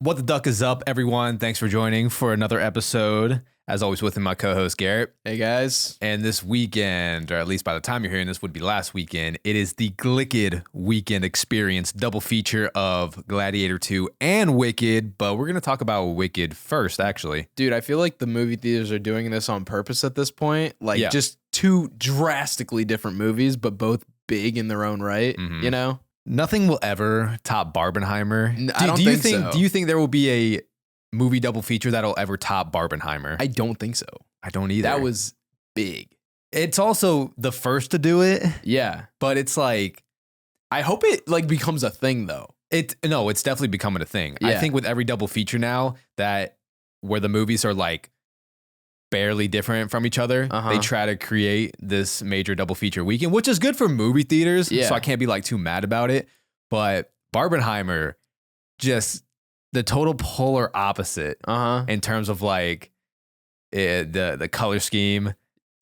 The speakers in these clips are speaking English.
What the duck is up, everyone? Thanks for joining for another episode. As always, with my co-host Garrett. Hey guys. And this weekend, or at least by the time you're hearing this, would be last weekend. It is the Glicked weekend experience, double feature of Gladiator 2 and Wicked. But we're gonna talk about Wicked first, actually. Dude, I feel like the movie theaters are doing this on purpose at this point. Like just two drastically different movies, but both big in their own right. Mhm. You know? Nothing will ever top Barbenheimer. I don't think so. Do you think there will be a movie double feature that'll ever top Barbenheimer? I don't think so. I don't either. That was big. It's also the first to do it, Yeah. but it's like I hope it like becomes a thing though. it's definitely becoming a thing. I Yeah. think with every double feature now that where the movies are like barely different from each other, they try to create this major double feature weekend, which is good for movie theaters. Yeah. So I can't be like too mad about it. But Barbenheimer, just the total polar opposite in terms of like the color scheme,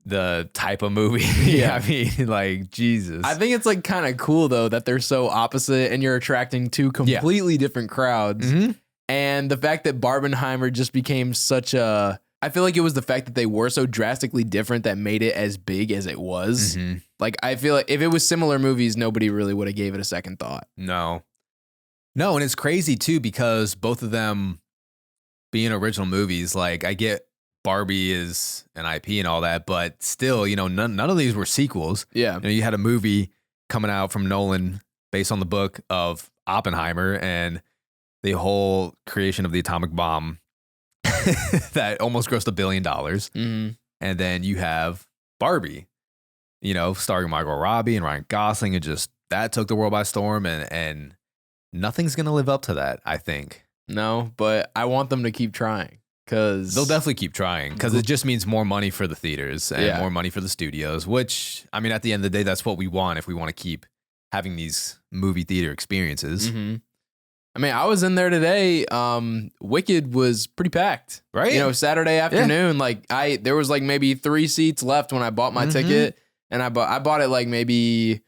the type of movie. Yeah. I mean, like, Jesus. I think it's like kind of cool though that they're so opposite and you're attracting two completely different crowds. Mhm. And the fact that Barbenheimer just became such a I feel like it was the fact that they were so drastically different that made it as big as it was. Mhm. Like, I feel like if it was similar movies, nobody really would have gave it a second thought. No, and it's crazy too because both of them being original movies, like I get Barbie is an IP and all that, but still, none of these were sequels. Yeah. You had a movie coming out from Nolan based on the book of Oppenheimer and the whole creation of the atomic bomb that almost grossed $1 billion. Mm-hmm. And then you have Barbie, starring Margot Robbie and Ryan Gosling, and just that took the world by storm, and nothing's gonna live up to that, I think. No, but I want them to keep trying because They'll definitely keep trying because it just means more money for the theaters and more money for the studios, which, I mean, at the end of the day, that's what we want if we want to keep having these movie theater experiences. Mm-hmm. I mean, I was in there today. Wicked was pretty packed, right? Saturday afternoon. Like there was like maybe 3 seats left when I bought my ticket, and I bought it like maybe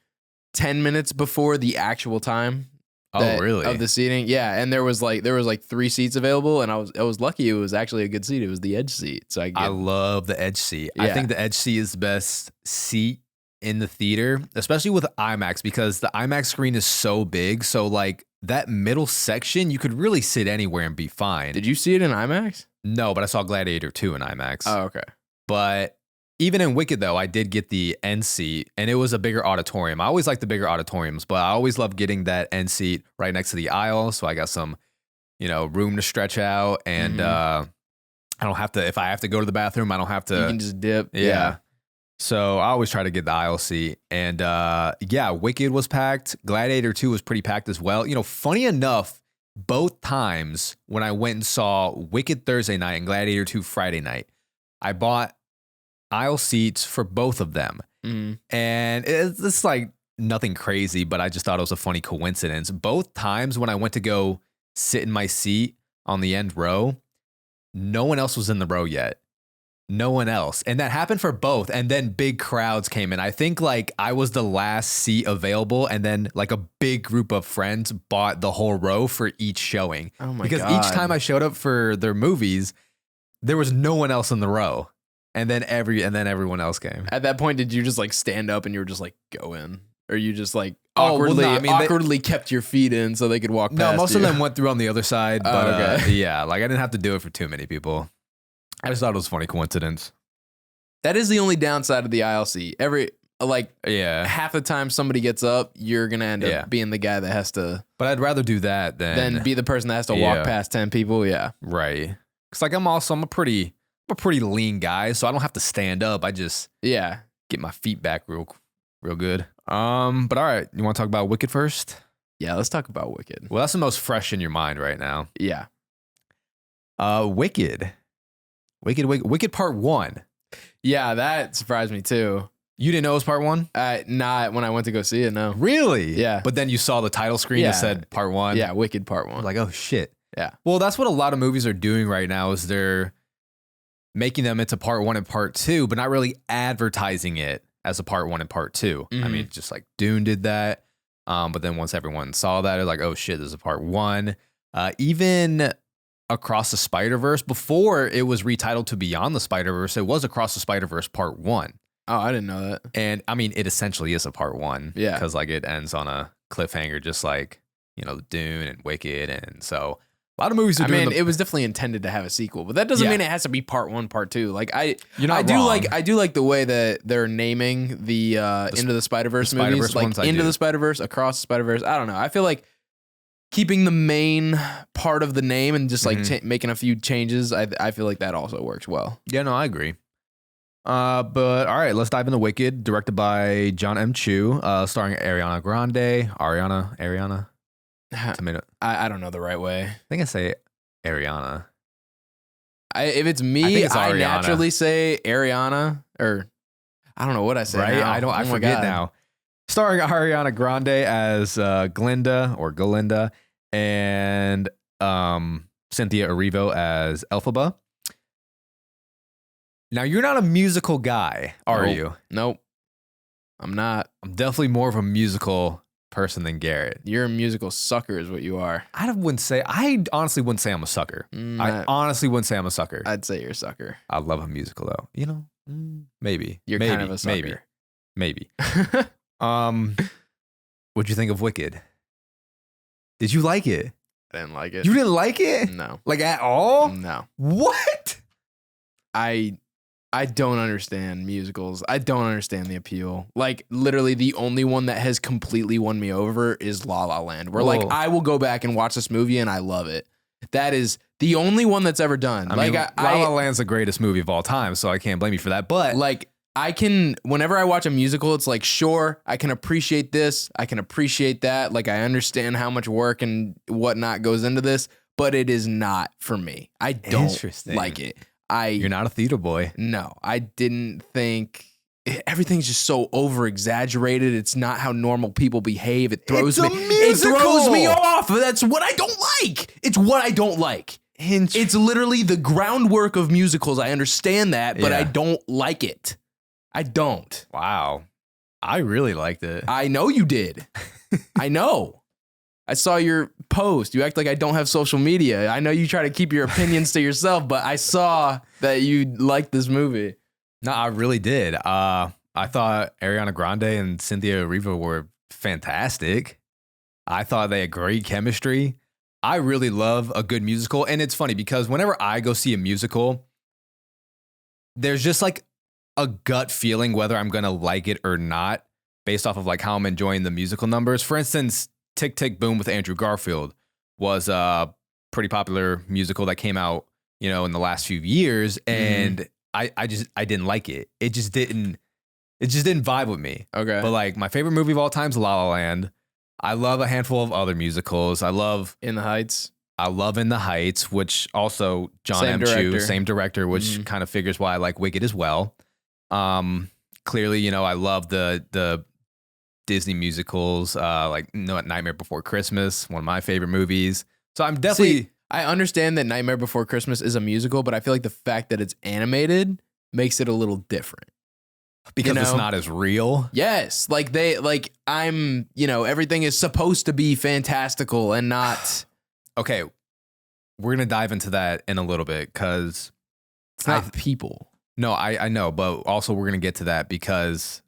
10 minutes before the actual time. Really? Of the seating, yeah. And there was like 3 seats available, and I was lucky. It was actually a good seat. It was the edge seat, so I love the edge seat. Yeah. I think the edge seat is the best seat in the theater, especially with IMAX because the IMAX screen is so big. So like that middle section, you could really sit anywhere and be fine. Did you see it in IMAX? No, but I saw Gladiator 2 in IMAX. Oh, okay. But even in Wicked, though, I did get the end seat, and it was a bigger auditorium. I always like the bigger auditoriums, but I always love getting that end seat right next to the aisle. So I got some, room to stretch out, and I don't have to, if I have to go to the bathroom, I don't have to. You can just dip. Yeah. So I always try to get the aisle seat. And Wicked was packed. Gladiator 2 was pretty packed as well. Funny enough, both times when I went and saw Wicked Thursday night and Gladiator 2 Friday night, I bought aisle seats for both of them. Mm-hmm. And it's like nothing crazy, but I just thought it was a funny coincidence. Both times when I went to go sit in my seat on the end row, no one else was in the row yet. No one else. And that happened for both. And then big crowds came in. I think like I was the last seat available. And then like a big group of friends bought the whole row for each showing. Oh my because God. each time I showed up for their movies, there was no one else in the row. And then everyone else came. At that point, did you just like stand up and you were just like go in? Or you just like awkwardly kept your feet in so they could walk past No, most you? of them went through on the other side. But okay. yeah, like I didn't have to do it for too many people. I just thought it was a funny coincidence. That is the only downside of the aisle seat. Half the time somebody gets up, you're going to end up being the guy that has to. But I'd rather do that than be the person that has to walk past 10 people. Yeah. Right. Because like I'm a pretty lean guy, so I don't have to stand up. I just get my feet back real good. But all right, you want to talk about Wicked first? Yeah, let's talk about Wicked. Well, that's the most fresh in your mind right now. Yeah. Wicked Part 1. Yeah, that surprised me too. You didn't know it was Part 1? Not when I went to go see it, no. Really? Yeah. But then you saw the title screen that said Part 1? Yeah, Wicked Part 1. Like, oh shit. Yeah. Well, that's what a lot of movies are doing right now is they're making them into Part 1 and Part 2, but not really advertising it as a Part 1 and Part 2. I mean, just like Dune did that. But then once everyone saw that, it's like, oh shit, there's a Part 1. Even Across the Spider-Verse. Before it was retitled to Beyond the Spider-Verse, it was Across the Spider-Verse Part 1. Oh, I didn't know that. And I mean, it essentially is a Part 1. Yeah. Because like it ends on a cliffhanger, just like, Dune and Wicked. And so a lot of movies are doing it was definitely intended to have a sequel, but that doesn't mean it has to be Part 1, Part 2. Like I do like the way that they're naming the Into the Spider-Verse movies, like Into the Spider-Verse, Across the Spider-Verse. I don't know. I feel like keeping the main part of the name and just like making a few changes, I feel like that also works well. Yeah, no, I agree. But all right, let's dive into Wicked, directed by John M. Chu, starring Ariana Grande, Ariana. Tomato. I don't know the right way. I think I say Ariana. If it's me, I naturally say Ariana, or I don't know what I say. Right? Now. I forget now. Starring Ariana Grande as Glinda and Cynthia Erivo as Elphaba. Now, you're not a musical guy, are you? Nope. I'm not. I'm definitely more of a musical person than Garrett. You're a musical sucker is what you are. I honestly wouldn't say I'm a sucker. I honestly wouldn't say I'm a sucker. I'd say you're a sucker. I love a musical though. Maybe. You're kind of a sucker. Maybe. What'd you think of Wicked? Did you like it? I didn't like it. You didn't like it? No. Like at all? No. What? I don't understand musicals. I don't understand the appeal. Like literally the only one that has completely won me over is La La Land. Where like I will go back and watch this movie and I love it. That is the only one that's ever done. La La Land's the greatest movie of all time, so I can't blame you for that. But like whenever I watch a musical, it's like, sure, I can appreciate this. I can appreciate that. Like I understand how much work and whatnot goes into this, but it is not for me. I don't like it. You're not a theater boy. No, I didn't think everything's just so over exaggerated. It's not how normal people behave. It throws me. It throws me off. That's what I don't like. It's what I don't like. It's literally the groundwork of musicals. I understand that, but I don't like it. I don't. Wow. I really liked it. I know you did. I know. I saw your post. You act like I don't have social media. I know you try to keep your opinions to yourself, but I saw that you liked this movie. No, I really did. I thought Ariana Grande and Cynthia Erivo were fantastic. I thought they had great chemistry. I really love a good musical. And it's funny because whenever I go see a musical, there's just like a gut feeling whether I'm going to like it or not based off of like how I'm enjoying the musical numbers. For instance, Tick, Tick, Boom with Andrew Garfield was a pretty popular musical that came out, in the last few years. And I didn't like it. It just didn't vibe with me. Okay. But like my favorite movie of all time is La La Land. I love a handful of other musicals. I love In the Heights. I love In the Heights, which also John M. Chu, same director, which kind of figures why I like Wicked as well. Clearly, I love the Disney musicals, like Nightmare Before Christmas, one of my favorite movies. So I'm definitely. I understand that Nightmare Before Christmas is a musical, but I feel like the fact that it's animated makes it a little different. Because it's not as real. Yes. Everything is supposed to be fantastical and not. Okay. We're going to dive into that in a little bit because it's not people. No, I know, but also we're going to get to that because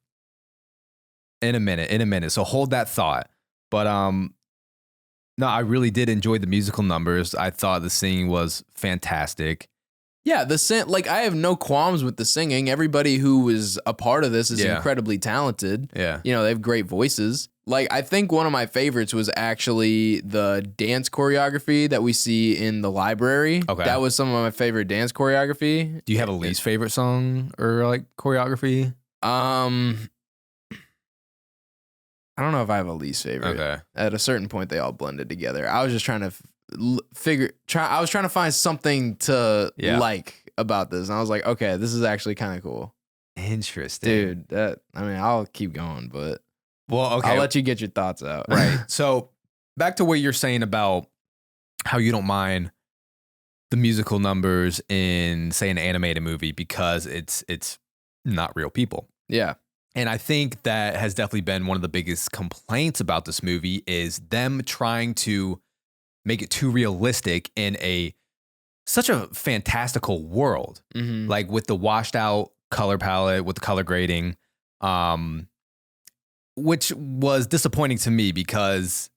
in a minute. So hold that thought. But no, I really did enjoy the musical numbers. I thought the singing was fantastic. Yeah, I have no qualms with the singing. Everybody who was a part of this is incredibly talented. Yeah. They have great voices. Like, I think one of my favorites was actually the dance choreography that we see in the library. Okay. That was some of my favorite dance choreography. Do you have a least favorite song or like choreography? I don't know if I have a least favorite. Okay. At a certain point, they all blended together. I was just trying to I was trying to find something to like about this. And I was like, okay, this is actually kind of cool. Interesting. Dude, I'll keep going, but okay. I'll let you get your thoughts out. Right. So back to what you're saying about how you don't mind the musical numbers in, say, an animated movie because it's not real people. Yeah. And I think that has definitely been one of the biggest complaints about this movie is them trying to make it too realistic in a such a fantastical world, like with the washed out color palette, with the color grading, which was disappointing to me because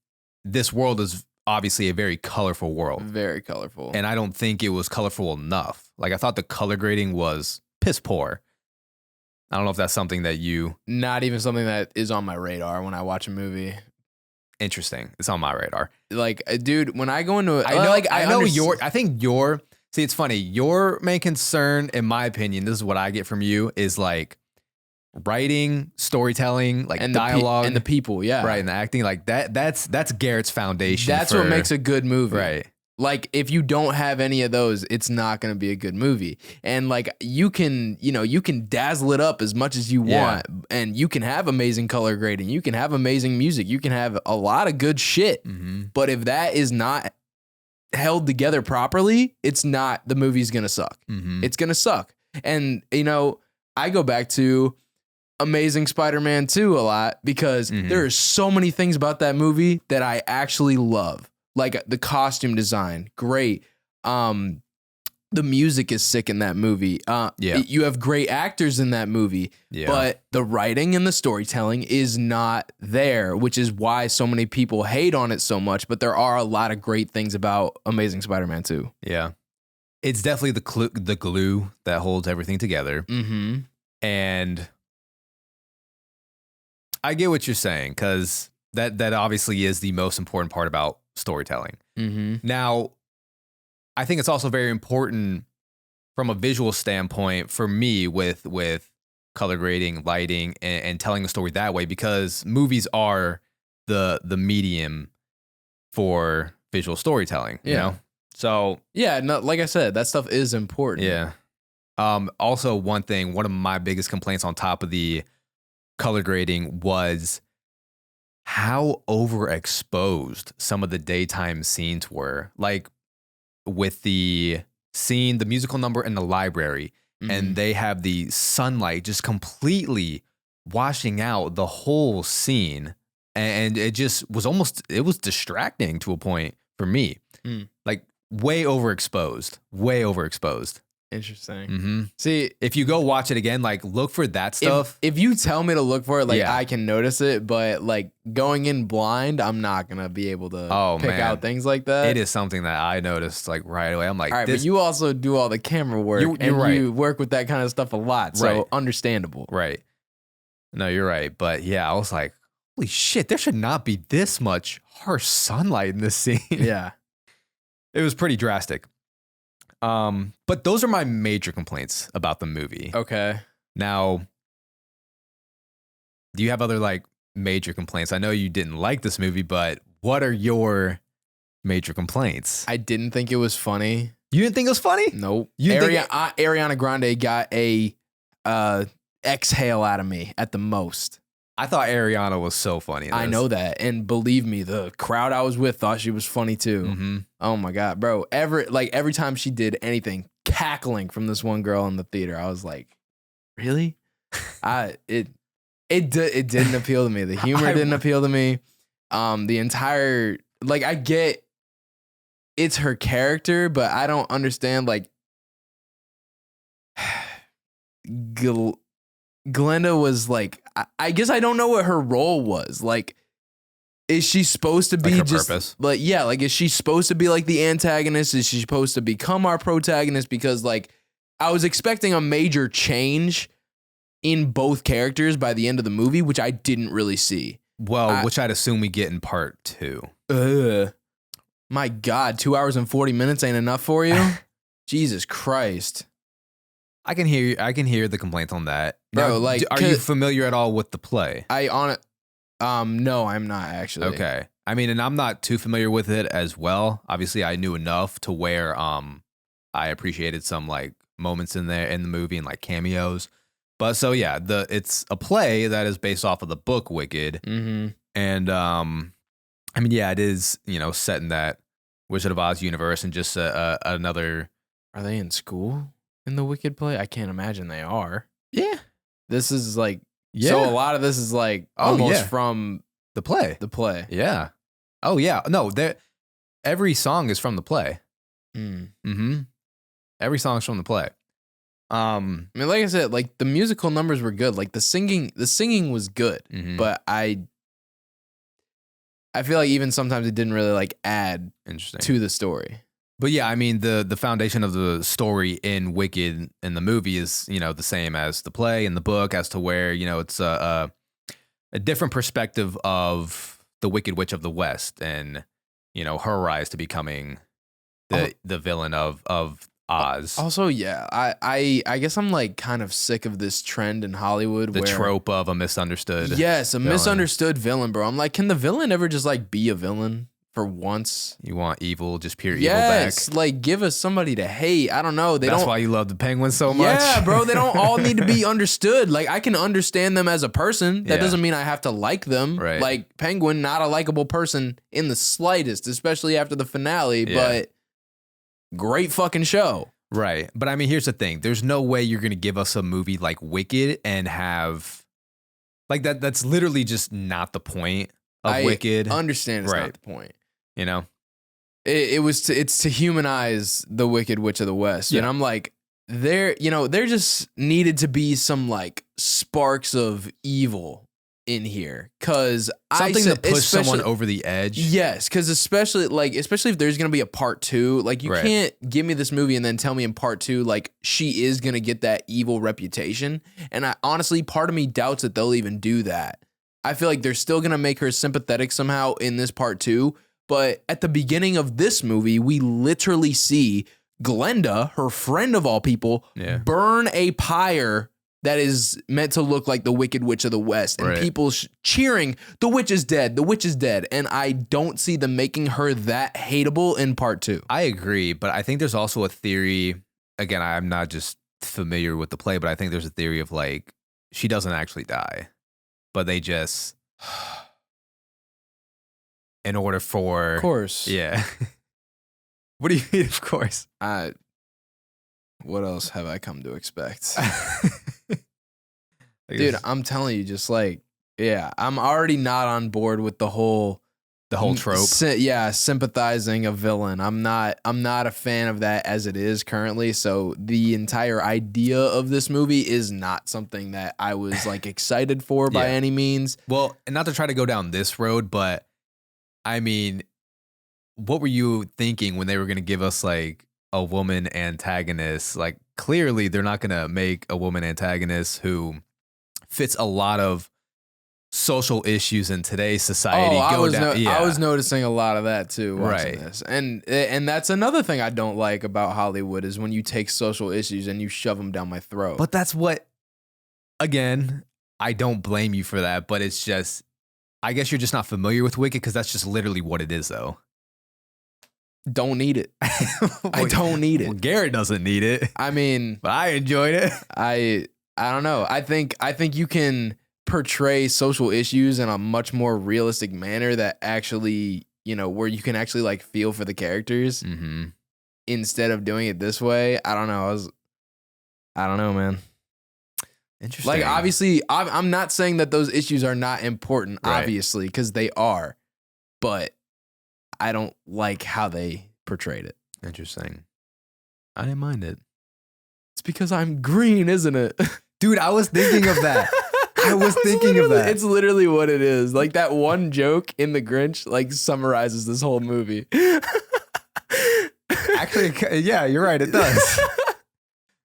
this world is obviously a very colorful world. Very colorful. And I don't think it was colorful enough. Like I thought the color grading was piss poor. I don't know if that's something that you... Not even something that is on my radar when I watch a movie. Interesting. It's on my radar. Like, dude, when I go into it... I think your... See, it's funny. Your main concern, in my opinion, this is what I get from you, is like writing, storytelling, like and dialogue. And the people, yeah. Right, and the acting. Like that's Garrett's foundation. That's what makes a good movie. Right. Like, if you don't have any of those, it's not going to be a good movie. And like, you can dazzle it up as much as you want, and you can have amazing color grading, you can have amazing music, you can have a lot of good shit. But if that is not held together properly, the movie's going to suck. It's going to suck. And, I go back to Amazing Spider-Man 2 a lot because there are so many things about that movie that I actually love. Like the costume design, great. The music is sick in that movie. You have great actors in that movie, but the writing and the storytelling is not there, which is why so many people hate on it so much. But there are a lot of great things about Amazing Spider-Man 2. Yeah, it's definitely the glue that holds everything together. And I get what you're saying because that obviously is the most important part about storytelling. Now, I think it's also very important from a visual standpoint for me with color grading, lighting, and telling a story that way, because movies are the medium for visual storytelling. You know, so like I said, that stuff is important. Yeah. Also, one of my biggest complaints on top of the color grading was how overexposed some of the daytime scenes were. Like with the scene, the musical number in the library, and they have the sunlight just completely washing out the whole scene. And it just was it was distracting to a point for me. Like way overexposed. Interesting. See, if you go watch it again, like look for that stuff. If you tell me to look for it, like I can notice it, but like going in blind, I'm not gonna be able to pick out things like that. It is something that I noticed like right away. I'm like, all right, but you also do all the camera work, you work with that kind of stuff a lot, so understandable. Right. No, you're right, but yeah, I was like, holy shit, there should not be this much harsh sunlight in this scene. Yeah, it was pretty drastic. But those are my major complaints about the movie. Okay. Now, do you have other like major complaints? I know you didn't like this movie, but what are your major complaints? I didn't think it was funny. You didn't think it was funny? Nope. Ariana Grande got a exhale out of me at the most. I thought Ariana was so funny. I know that. And believe me, the crowd I was with thought she was funny too. Oh my God, bro. Every time she did anything, cackling from this one girl in the theater, I was like, really? It didn't appeal to me. The humor didn't appeal to me. The entire, like, I get it's her character, but I don't understand, like, Glenda was like, I guess I don't know what her role was. Like, is she supposed to be like her just purpose? Like, yeah, like, is she supposed to be like the antagonist? Is she supposed to become our protagonist? Because like, I was expecting a major change in both characters by the end of the movie, which I didn't really see. Well, which I'd assume we get in part 2. My God, 2 hours and 40 minutes ain't enough for you? Jesus Christ. I can hear the complaints on that. Bro, now, like, are you familiar at all with the play? No, I'm not actually. Okay. I mean, and I'm not too familiar with it as well. Obviously, I knew enough to where I appreciated some like moments in there in the movie and like cameos. But so yeah, it's a play that is based off of the book Wicked. And I mean, yeah, it is, set in that Wizard of Oz universe and just another. Are they in school in the Wicked play? I can't imagine they are. Yeah. This is like, so a lot of this is like almost from the play. The play. Yeah. Oh yeah. No, every song is from the play. Every song's from the play. I mean, like I said, like the musical numbers were good. Like the singing was good, but I feel like even sometimes it didn't really like add to the story. But yeah, I mean the foundation of the story in Wicked in the movie is, you know, the same as the play and the book, as to where, you know, it's a different perspective of the Wicked Witch of the West and, you know, her rise to becoming the villain of Oz. Also, yeah, I guess I'm like kind of sick of this trend in Hollywood. The trope of a misunderstood misunderstood villain, bro. I'm like, can the villain ever just like be a villain for once? You want evil, just pure evil back? Yes, like give us somebody to hate. I don't know. That's why you love the Penguins so much? Yeah, bro, they don't all need to be understood. Like, I can understand them as a person. That doesn't mean I have to like them. Right. Like, Penguin, not a likable person in the slightest, especially after the finale, but great fucking show. Right. But I mean, here's the thing. There's no way you're going to give us a movie like Wicked and have like that. That's literally just not the point of Wicked. I understand it's not the point. You know, it's to humanize the Wicked Witch of the West. And I'm like, there just needed to be some like sparks of evil in here, because something to push someone over the edge. Yes, because especially if there's gonna be a part 2, like you can't give me this movie and then tell me in part 2 like she is gonna get that evil reputation. And I honestly, part of me doubts that they'll even do that. I feel like they're still gonna make her sympathetic somehow in this part 2. But at the beginning of this movie, we literally see Glenda, her friend of all people, burn a pyre that is meant to look like the Wicked Witch of the West, and people cheering, the witch is dead, the witch is dead. And I don't see them making her that hateable in part 2. I agree, but I think there's also a theory, again, I'm not just familiar with the play, but I think there's a theory of like, she doesn't actually die, but they just, in order for... Of course. Yeah. What do you mean, of course? What else have I come to expect? Dude, I'm telling you, just like, I'm already not on board with the whole trope. Sympathizing a villain. I'm not a fan of that as it is currently. So the entire idea of this movie is not something that I was like excited for by any means. Well, and not to try to go down this road, but I mean, what were you thinking when they were going to give us like a woman antagonist? Like, clearly they're not going to make a woman antagonist who fits a lot of social issues in today's society. I was noticing a lot of that too watching this. And that's another thing I don't like about Hollywood is when you take social issues and you shove them down my throat. But that's what, again, I don't blame you for that, but it's just, I guess you're just not familiar with Wicked, because that's just literally what it is though. Don't need it. I don't need it. Well, Garrett doesn't need it. I mean, but I enjoyed it. I don't know. I think you can portray social issues in a much more realistic manner that actually, you know, where you can actually like feel for the characters instead of doing it this way. I don't know. I don't know, man. Interesting. Like, obviously, I'm not saying that those issues are not important, obviously, because they are, but I don't like how they portrayed it. Interesting. I didn't mind it. It's because I'm green, isn't it? Dude, I was thinking of that. I was thinking of that. It's literally what it is. Like, that one joke in The Grinch, like, summarizes this whole movie. Actually, yeah, you're right. It does.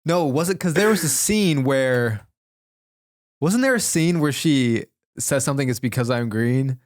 No, was it because there was a scene where... Wasn't there a scene where she says something, it's because I'm green?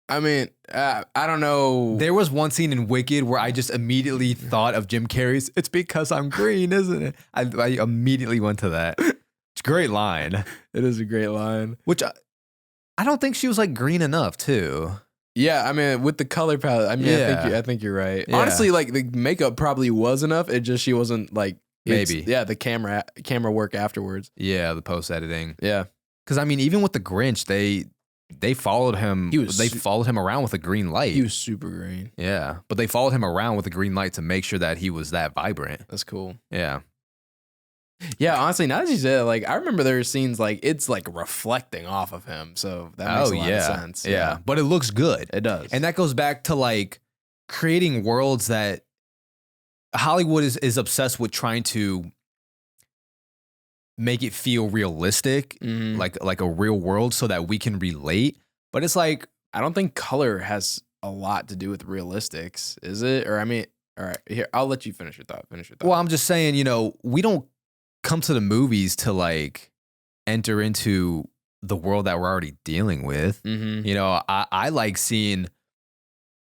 I mean, I don't know. There was one scene in Wicked where I just immediately thought of Jim Carrey's, it's because I'm green, isn't it? I immediately went to that. It's a great line. It is a great line. Which I don't think she was like green enough too. Yeah, I mean, with the color palette, I mean, I think you're right. Yeah. Honestly, like the makeup probably was enough. It just, she wasn't like, maybe. Yeah, the camera work afterwards. Yeah, the post editing. Yeah. Because I mean, even with the Grinch, they followed him. They followed him around with a green light. He was super green. Yeah, but they followed him around with a green light to make sure that he was that vibrant. That's cool. Yeah. Yeah, honestly, now that you said it, like, I remember there were scenes like it's like reflecting off of him, so that makes a lot of sense. Yeah, but it looks good. It does, and that goes back to like creating worlds that Hollywood is obsessed with trying to make it feel realistic, like a real world, so that we can relate. But it's like, I don't think color has a lot to do with realistics, is it? Or I mean, all right, here, I'll let you finish your thought. Well, I'm just saying, we don't come to the movies to like enter into the world that we're already dealing with. I like seeing,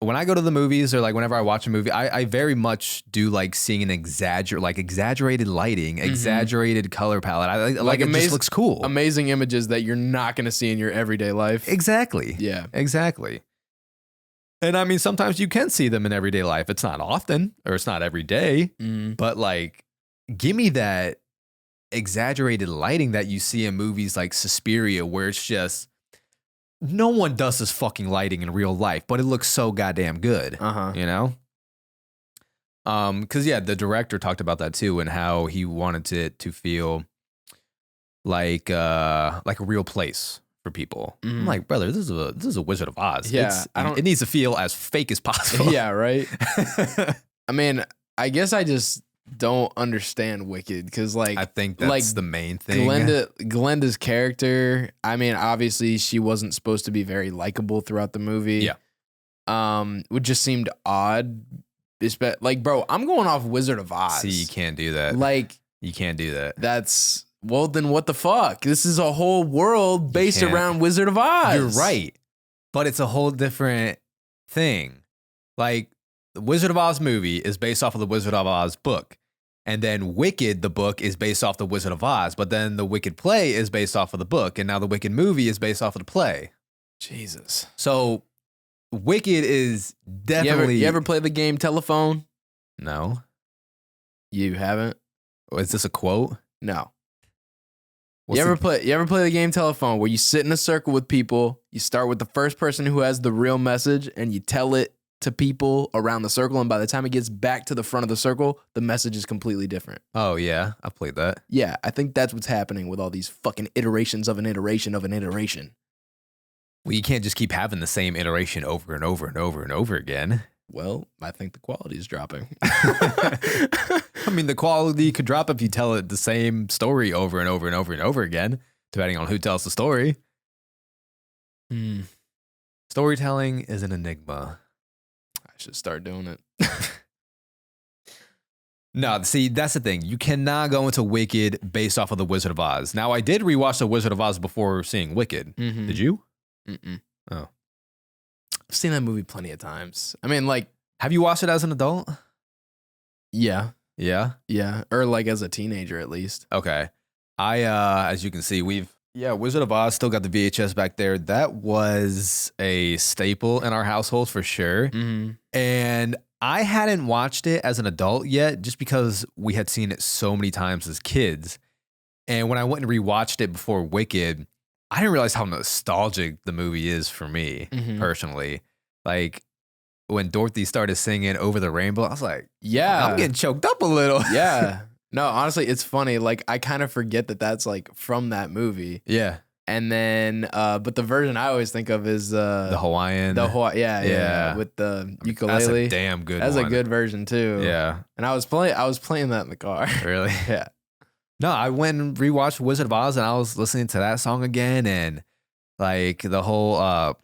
when I go to the movies or like whenever I watch a movie, I very much do like seeing an exaggerated lighting, exaggerated color palette. I like it just looks cool. Amazing images that you're not going to see in your everyday life. Exactly. Yeah. Exactly. And I mean, sometimes you can see them in everyday life. It's not often, or it's not every day, but like, give me that exaggerated lighting that you see in movies like Suspiria, where it's just, no one does this fucking lighting in real life, but it looks so goddamn good. Because the director talked about that too, and how he wanted it to feel like a real place for people. I'm like, brother, this is a Wizard of Oz. Yeah, it needs to feel as fake as possible. Yeah, right. I mean, I guess I just don't understand Wicked, because like, I think that's the main thing. Glenda's character, I mean, obviously she wasn't supposed to be very likable throughout the movie. Which just seemed odd. Like, bro, I'm going off Wizard of Oz. See, you can't do that. Like, you can't do that. That's, well, then what the fuck? This is a whole world based around Wizard of Oz. You're right, but it's a whole different thing. Like, the Wizard of Oz movie is based off of the Wizard of Oz book. And then Wicked, the book, is based off the Wizard of Oz. But then the Wicked play is based off of the book. And now the Wicked movie is based off of the play. Jesus. So Wicked is definitely... You ever play the game Telephone? No. You haven't? Is this a quote? No. You ever play the game Telephone, where you sit in a circle with people, you start with the first person who has the real message, and you tell it to people around the circle, and by the time it gets back to the front of the circle, the message is completely different. Oh yeah, I played that. Yeah, I think that's what's happening with all these fucking iterations of an iteration of an iteration. Well, you can't just keep having the same iteration over and over and over and over again. Well, I think the quality is dropping. I mean, the quality could drop if you tell it the same story over and over and over and over again, depending on who tells the story. Storytelling is an enigma. Should start doing it. No, see, that's the thing. You cannot go into Wicked based off of the Wizard of Oz. Now, I did rewatch the Wizard of Oz before seeing Wicked. Did you? Oh. I've seen that movie plenty of times. I mean, like... Have you watched it as an adult? Yeah. Yeah? Yeah. Or like as a teenager, at least. Okay. As you can see, Wizard of Oz still got the VHS back there. That was a staple in our household for sure. And I hadn't watched it as an adult yet, just because we had seen it so many times as kids. And when I went and rewatched it before Wicked, I didn't realize how nostalgic the movie is for me personally. Like, when Dorothy started singing Over the Rainbow, I was like, yeah, I'm getting choked up a little. Yeah. No, honestly, it's funny. Like, I kind of forget that that's like from that movie. Yeah. And then, but the version I always think of is the Hawaiian. Yeah. With the ukulele. That's a damn good That's one. a good version too. Yeah. And I was playing that in the car. Really? Yeah. No, I went and rewatched Wizard of Oz, and I was listening to that song again, and like the whole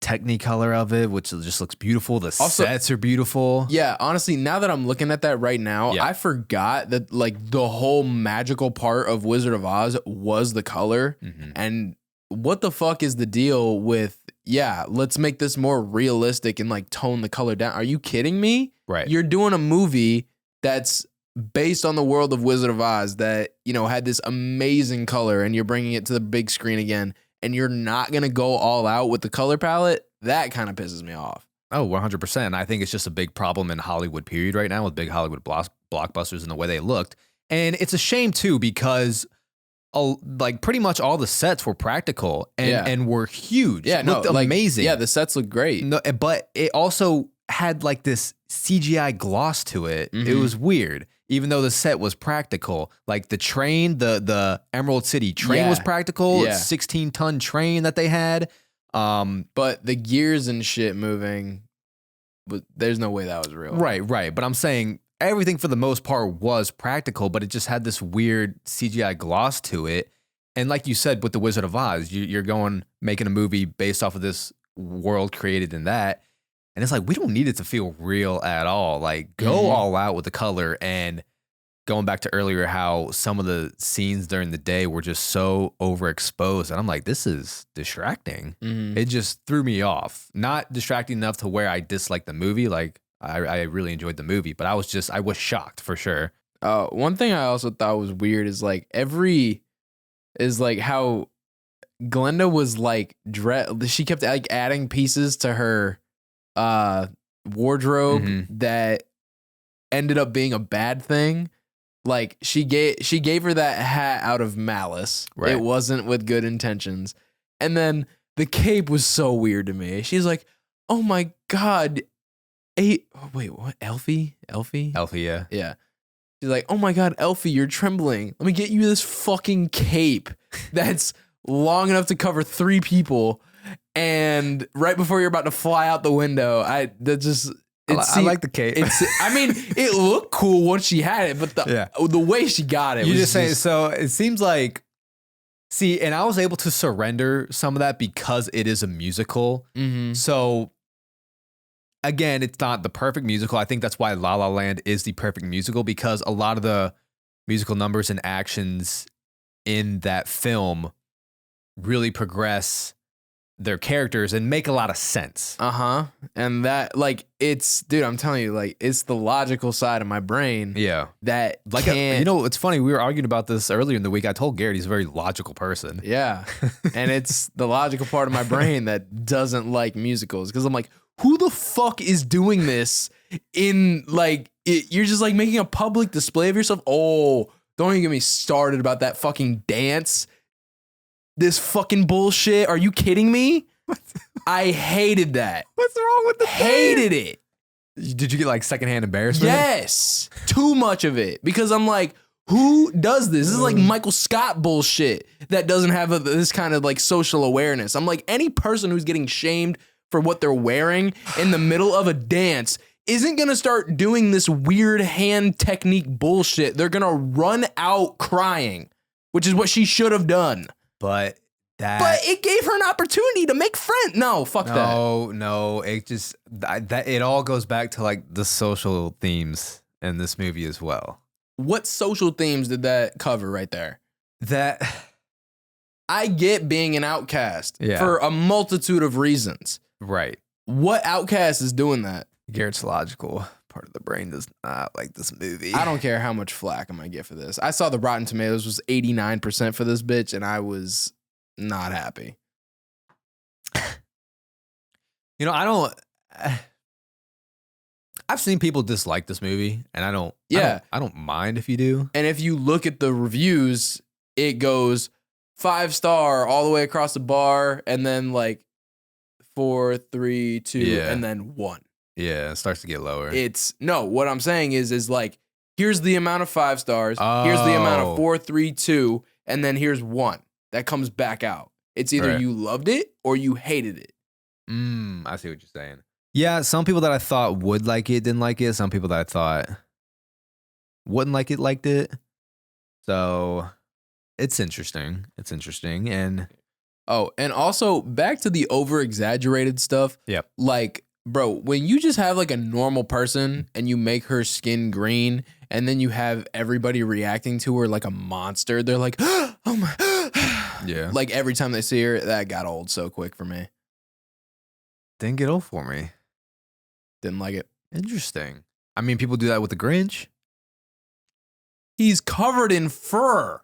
Technicolor of it, which just looks beautiful. The sets are beautiful. Yeah, honestly, now that I'm looking at that right now, I forgot that like the whole magical part of Wizard of Oz was the color. And what the fuck is the deal with, let's make this more realistic and like tone the color down? Are you kidding me? Right. You're doing a movie that's based on the world of Wizard of Oz that, had this amazing color, and you're bringing it to the big screen again, and you're not going to go all out with the color palette. That kind of pisses me off. Oh, 100%. I think it's just a big problem in Hollywood period right now, with big Hollywood blockbusters and the way they looked. And it's a shame too, because like pretty much all the sets were practical and were huge. Yeah, looked amazing. Yeah, the sets look great. No, but it also had like this CGI gloss to it. It was weird. Even though the set was practical, like the train, the Emerald City train was practical. 16-ton train that they had. But the gears and shit moving, but there's no way that was real. Right. But I'm saying everything for the most part was practical, but it just had this weird CGI gloss to it. And like you said, with The Wizard of Oz, you're making a movie based off of this world created in that. And it's like, we don't need it to feel real at all. Like, go all out with the color. And going back to earlier, how some of the scenes during the day were just so overexposed. And I'm like, this is distracting. It just threw me off. Not distracting enough to where I disliked the movie. Like, I really enjoyed the movie, but I was shocked for sure. One thing I also thought was weird is like how Glenda was like she kept like adding pieces to her wardrobe that ended up being a bad thing. Like she gave her that hat out of malice. Right. It wasn't with good intentions. And then the cape was so weird to me. She's like, "Oh my God. Wait, what? Elfie? Elfie, yeah. Yeah. She's like, "Oh my God, Elfie, you're trembling. Let me get you this fucking cape that's long enough to cover 3 people." And right before you're about to fly out the window, I like the cape. I mean, it looked cool once she had it, but the way she got it, you just saying. So it seems like, and I was able to surrender some of that because it is a musical. So again, it's not the perfect musical. I think that's why La La Land is the perfect musical, because a lot of the musical numbers and actions in that film really progress their characters and make a lot of sense. And that, like, dude, I'm telling you, like, it's the logical side of my brain. Yeah. That like, it's funny. We were arguing about this earlier in the week. I told Garrett he's a very logical person. Yeah. And it's the logical part of my brain that doesn't like musicals, because I'm like, who the fuck is doing this in, like, you're just like making a public display of yourself. Oh, don't even get me started about that fucking dance. This fucking bullshit. Are you kidding me? I hated that. What's wrong with the Hated it. Did you get like secondhand embarrassment? Yes. Too much of it. Because I'm like, who does this? This is like Michael Scott bullshit that doesn't have this kind of like social awareness. I'm like, any person who's getting shamed for what they're wearing in the middle of a dance isn't going to start doing this weird hand technique bullshit. They're going to run out crying, which is what she should have done. But it gave her an opportunity to make friends. No, fuck that. No, it just it all goes back to like the social themes in this movie as well. What social themes did that cover right there? That I get being an outcast for a multitude of reasons. Right. What outcast is doing that? Garrett's logical part of the brain does not like this movie. I don't care how much flack I'm gonna get for this. I saw the Rotten Tomatoes was 89% for this bitch, and I was not happy. I've seen people dislike this movie, and I don't mind if you do. And if you look at the reviews, it goes 5-star all the way across the bar, and then like 4, 3, 2, and then 1. Yeah, it starts to get lower. What I'm saying is like, here's the amount of 5 stars, here's the amount of 4, 3, 2, and then here's 1 that comes back out. It's either you loved it or you hated it. I see what you're saying. Yeah, some people that I thought would like it didn't like it. Some people that I thought wouldn't like it liked it. So it's interesting. And and also back to the over-exaggerated stuff. Yeah. Like, bro, when you just have like a normal person and you make her skin green and then you have everybody reacting to her like a monster, they're like, oh my. Yeah. Like every time they see her, that got old so quick for me. Didn't get old for me. Didn't like it. Interesting. I mean, people do that with the Grinch. He's covered in fur.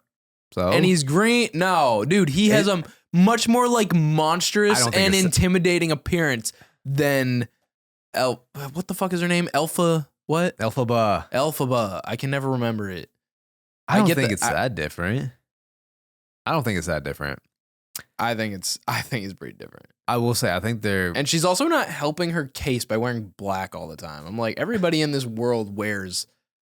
So? And he's green. No, dude, he has a much more like monstrous and intimidating appearance than what the fuck is her name? Elphaba. Elphaba. I can never remember it. I don't think it's that different. I don't think it's that different. I think it's pretty different. I will say, I think and she's also not helping her case by wearing black all the time. I'm like, everybody in this world wears.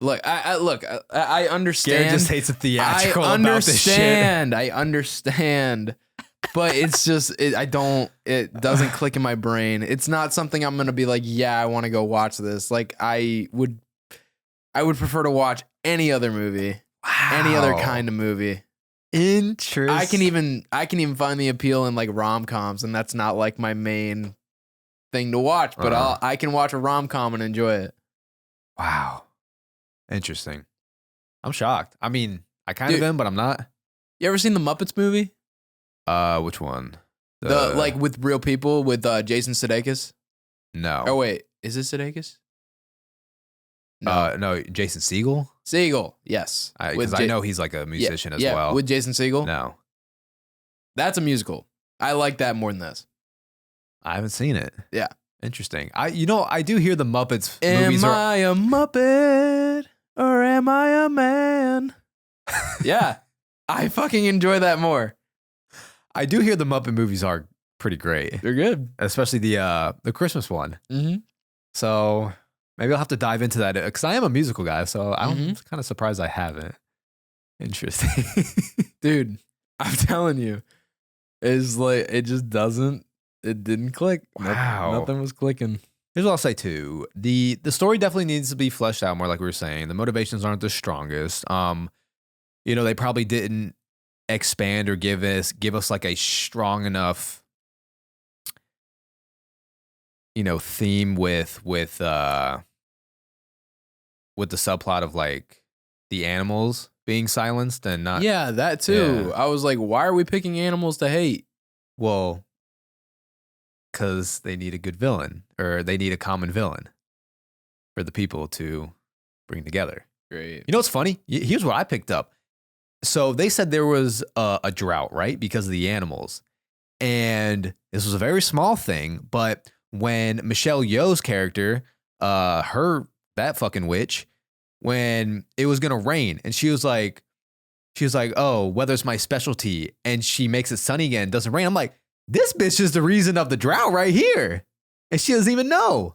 Look, I understand. Garrett just hates the theatrical about this shit. I understand. But it's just, it doesn't click in my brain. It's not something I'm going to be like, yeah, I want to go watch this. Like, I would I would prefer to watch any other movie. Wow. Any other kind of movie. Interesting. I can even find the appeal in like rom-coms, and that's not like my main thing to watch, but I can watch a rom-com and enjoy it. Wow. Interesting. I'm shocked. I mean, I kind of am, but I'm not. You ever seen the Muppets movie? Which one? The like with real people with Jason Sudeikis? No. Oh wait, is it Sudeikis? No, Jason Segel? Segel, yes. Because I know he's like a musician as well. With Jason Segel? No. That's a musical. I like that more than this. I haven't seen it. Yeah. Interesting. I do hear the Muppets movies. Am I a Muppet or am I a man? Yeah. I fucking enjoy that more. I do hear the Muppet movies are pretty great. They're good. Especially the Christmas one. Mm-hmm. So maybe I'll have to dive into that because I am a musical guy, so I'm kind of surprised I haven't. Interesting. Dude, I'm telling you, it's like it didn't click. Wow. Nothing was clicking. Here's what I'll say too. The story definitely needs to be fleshed out more, like we were saying. The motivations aren't the strongest. They probably didn't expand or give us like a strong enough theme with the subplot of like the animals being silenced and not. Yeah, that too. Yeah. I was like, why are we picking animals to hate? Well, because they need a good villain, or they need a common villain for the people to bring together. Great. You know what's funny? Here's what I picked up. So they said there was a drought, right? Because of the animals. And this was a very small thing, but when Michelle Yeoh's character, that fucking witch, when it was gonna rain, and she was like, oh, weather's my specialty, and she makes it sunny again, doesn't rain. I'm like, this bitch is the reason of the drought right here. And she doesn't even know.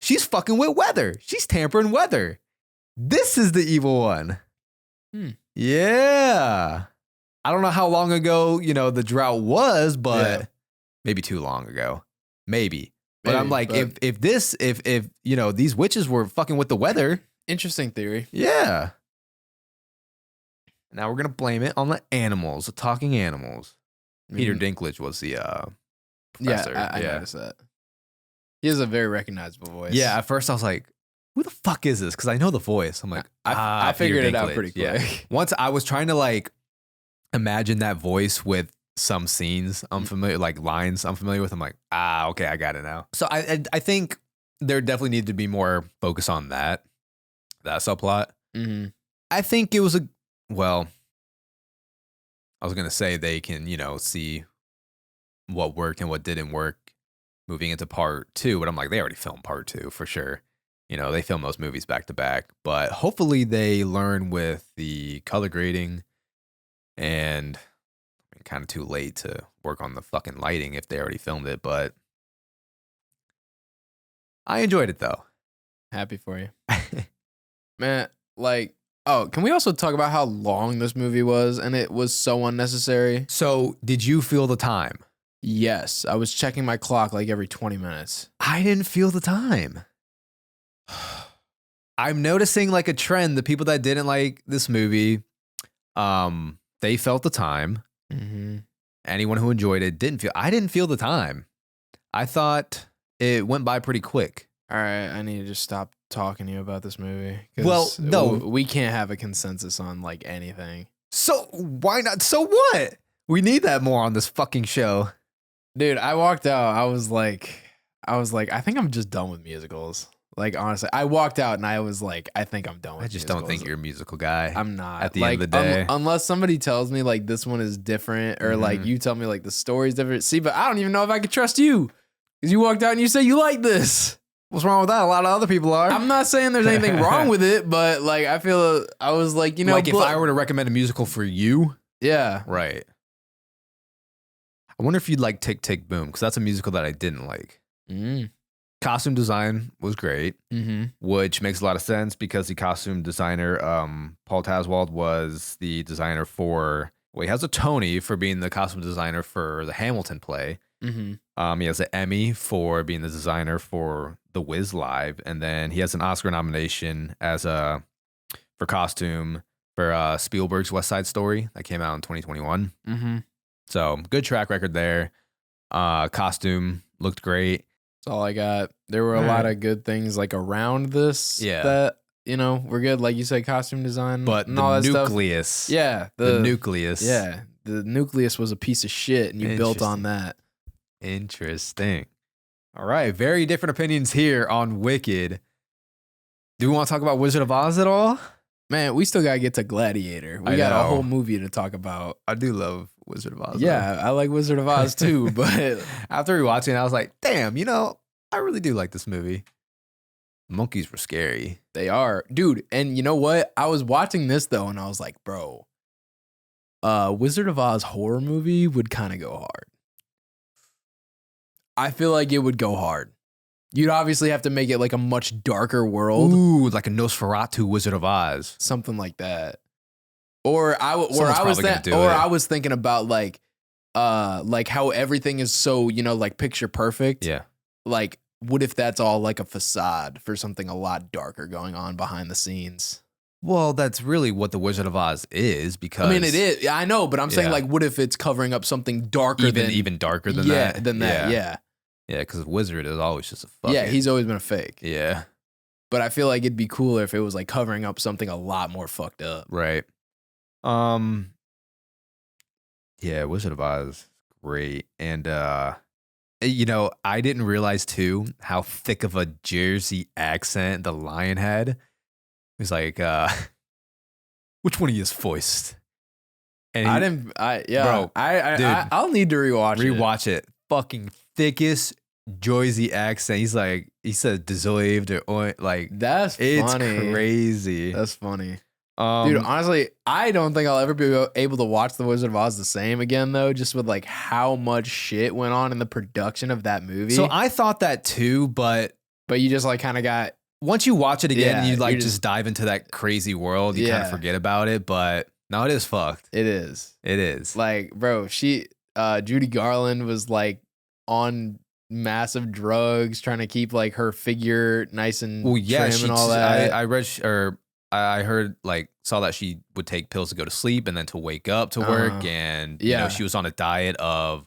She's fucking with weather. She's tampering weather. This is the evil one. Yeah. I don't know how long ago, the drought was, but maybe too long ago. Maybe. But I'm like, if these witches were fucking with the weather. Interesting theory. Yeah. Now we're going to blame it on the animals, the talking animals. Peter Dinklage was the professor. Yeah, I noticed that. He has a very recognizable voice. Yeah, at first I was like, who the fuck is this? Because I know the voice. I'm like, I figured it out pretty quick. Yeah. Once I was trying to like imagine that voice with some scenes I'm familiar, like lines I'm familiar with. I'm like, okay, I got it now. So I think there definitely needed to be more focus on that subplot. Mm-hmm. I think it was I was going to say they can, see what worked and what didn't work moving into part 2. But I'm like, they already filmed part 2 for sure. They film those movies back to back. But hopefully they learn with the color grading, and kind of too late to work on the fucking lighting if they already filmed it. But I enjoyed it though. Happy for you. Man, like, can we also talk about how long this movie was and it was so unnecessary? So, did you feel the time? Yes. I was checking my clock like every 20 minutes. I didn't feel the time. I'm noticing like a trend. The people that didn't like this movie, they felt the time. Mm-hmm. Anyone who enjoyed it I didn't feel the time. I thought it went by pretty quick. All right, I need to just stop talking to you about this movie. Well, no. We can't have a consensus on like anything. So why not? So what? We need that more on this fucking show. Dude, I walked out. I was like, I think I'm just done with musicals. Like, honestly, I walked out and I was like, I think I'm done with musicals. Don't think you're a musical guy. I'm not. At the end of the day. Unless somebody tells me like this one is different, or like you tell me like the story's different. See, but I don't even know if I could trust you. Because you walked out and you said you like this. What's wrong with that? A lot of other people are. I'm not saying there's anything wrong with it, but like I was like, like if I were to recommend a musical for you. Yeah. Right. I wonder if you'd like Tick, Tick, Boom, because that's a musical that I didn't like. Costume design was great, which makes a lot of sense because the costume designer, Paul Taswald, was the designer for, he has a Tony for being the costume designer for the Hamilton play. He has an Emmy for being the designer for The Wiz Live, and then he has an Oscar nomination for costume for Spielberg's West Side Story that came out in 2021. So good track record there. Costume looked great. That's all I got. There were a lot of good things like around this. Yeah. That we're good. Like you said, costume design, but and the all that nucleus. Stuff. Yeah, the nucleus. Yeah, the nucleus was a piece of shit, and you built on that. Interesting. All right, very different opinions here on Wicked. Do we want to talk about Wizard of Oz at all? Man, we still gotta get to Gladiator. We got a whole movie to talk about. I do love Wizard of Oz. Yeah, though. I like Wizard of Oz too. But after rewatching it, I was like, damn, I really do like this movie. Monkeys were scary. They are. Dude, and you know what? I was watching this though, and I was like, bro, Wizard of Oz horror movie would kind of go hard. I feel like it would go hard. You'd obviously have to make it like a much darker world. Ooh, like a Nosferatu Wizard of Oz. Something like that. Or I was thinking about like how everything is so, like picture perfect. Yeah. Like, what if that's all like a facade for something a lot darker going on behind the scenes? Well, that's really what the Wizard of Oz is, because I mean, it is. I know, but I'm saying like, what if it's covering up something darker even darker than that? Yeah. Yeah, because Wizard is always just a fuck. Yeah, he's always been a fake. Yeah. But I feel like it'd be cooler if it was like covering up something a lot more fucked up. Right. Yeah, Wizard of Oz, great. And I didn't realize too how thick of a Jersey accent the lion had. It was like, which one of you is voiced? And I'll need to rewatch it. Fucking thickest Jersey accent. He's like, he said deserved or like, that's it's funny. Crazy. That's funny. Dude, honestly, I don't think I'll ever be able to watch The Wizard of Oz the same again, though, just with like how much shit went on in the production of that movie. So I thought that too, but you just like kind of got, once you watch it again, you like just dive into that crazy world. You kind of forget about it, but no, it is fucked. It is. Like, bro, Judy Garland was like on massive drugs, trying to keep like her figure nice and trim and all that. I heard, like, saw that she would take pills to go to sleep and then to wake up to work. And, she was on a diet of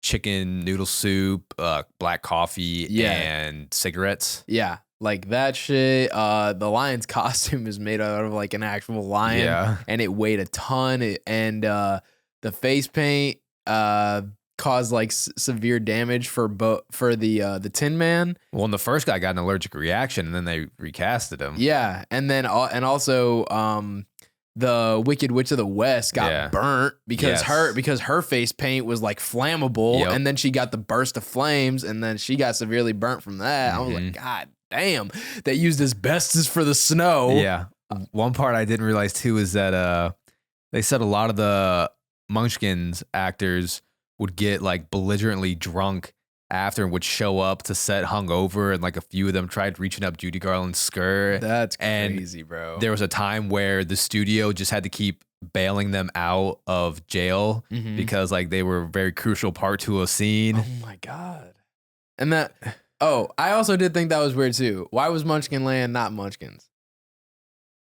chicken noodle soup, black coffee, and cigarettes. Yeah. Like that shit. The lion's costume is made out of like an actual lion. Yeah. And it weighed a ton. And the face paint caused like severe damage for the Tin Man. Well, and the first guy got an allergic reaction, and then they recasted him. Yeah, and then also the Wicked Witch of the West got burnt because her face paint was like flammable, and then she got the burst of flames, and then she got severely burnt from that. I was like, God damn, they used asbestos for the snow. Yeah. One part I didn't realize too is that they said a lot of the Munchkins actors would get like belligerently drunk after and would show up to set hungover, and like a few of them tried reaching up Judy Garland's skirt. That's crazy, bro. There was a time where the studio just had to keep bailing them out of jail because like they were a very crucial part to a scene. Oh my God. And I also did think that was weird too. Why was Munchkin Land not Munchkins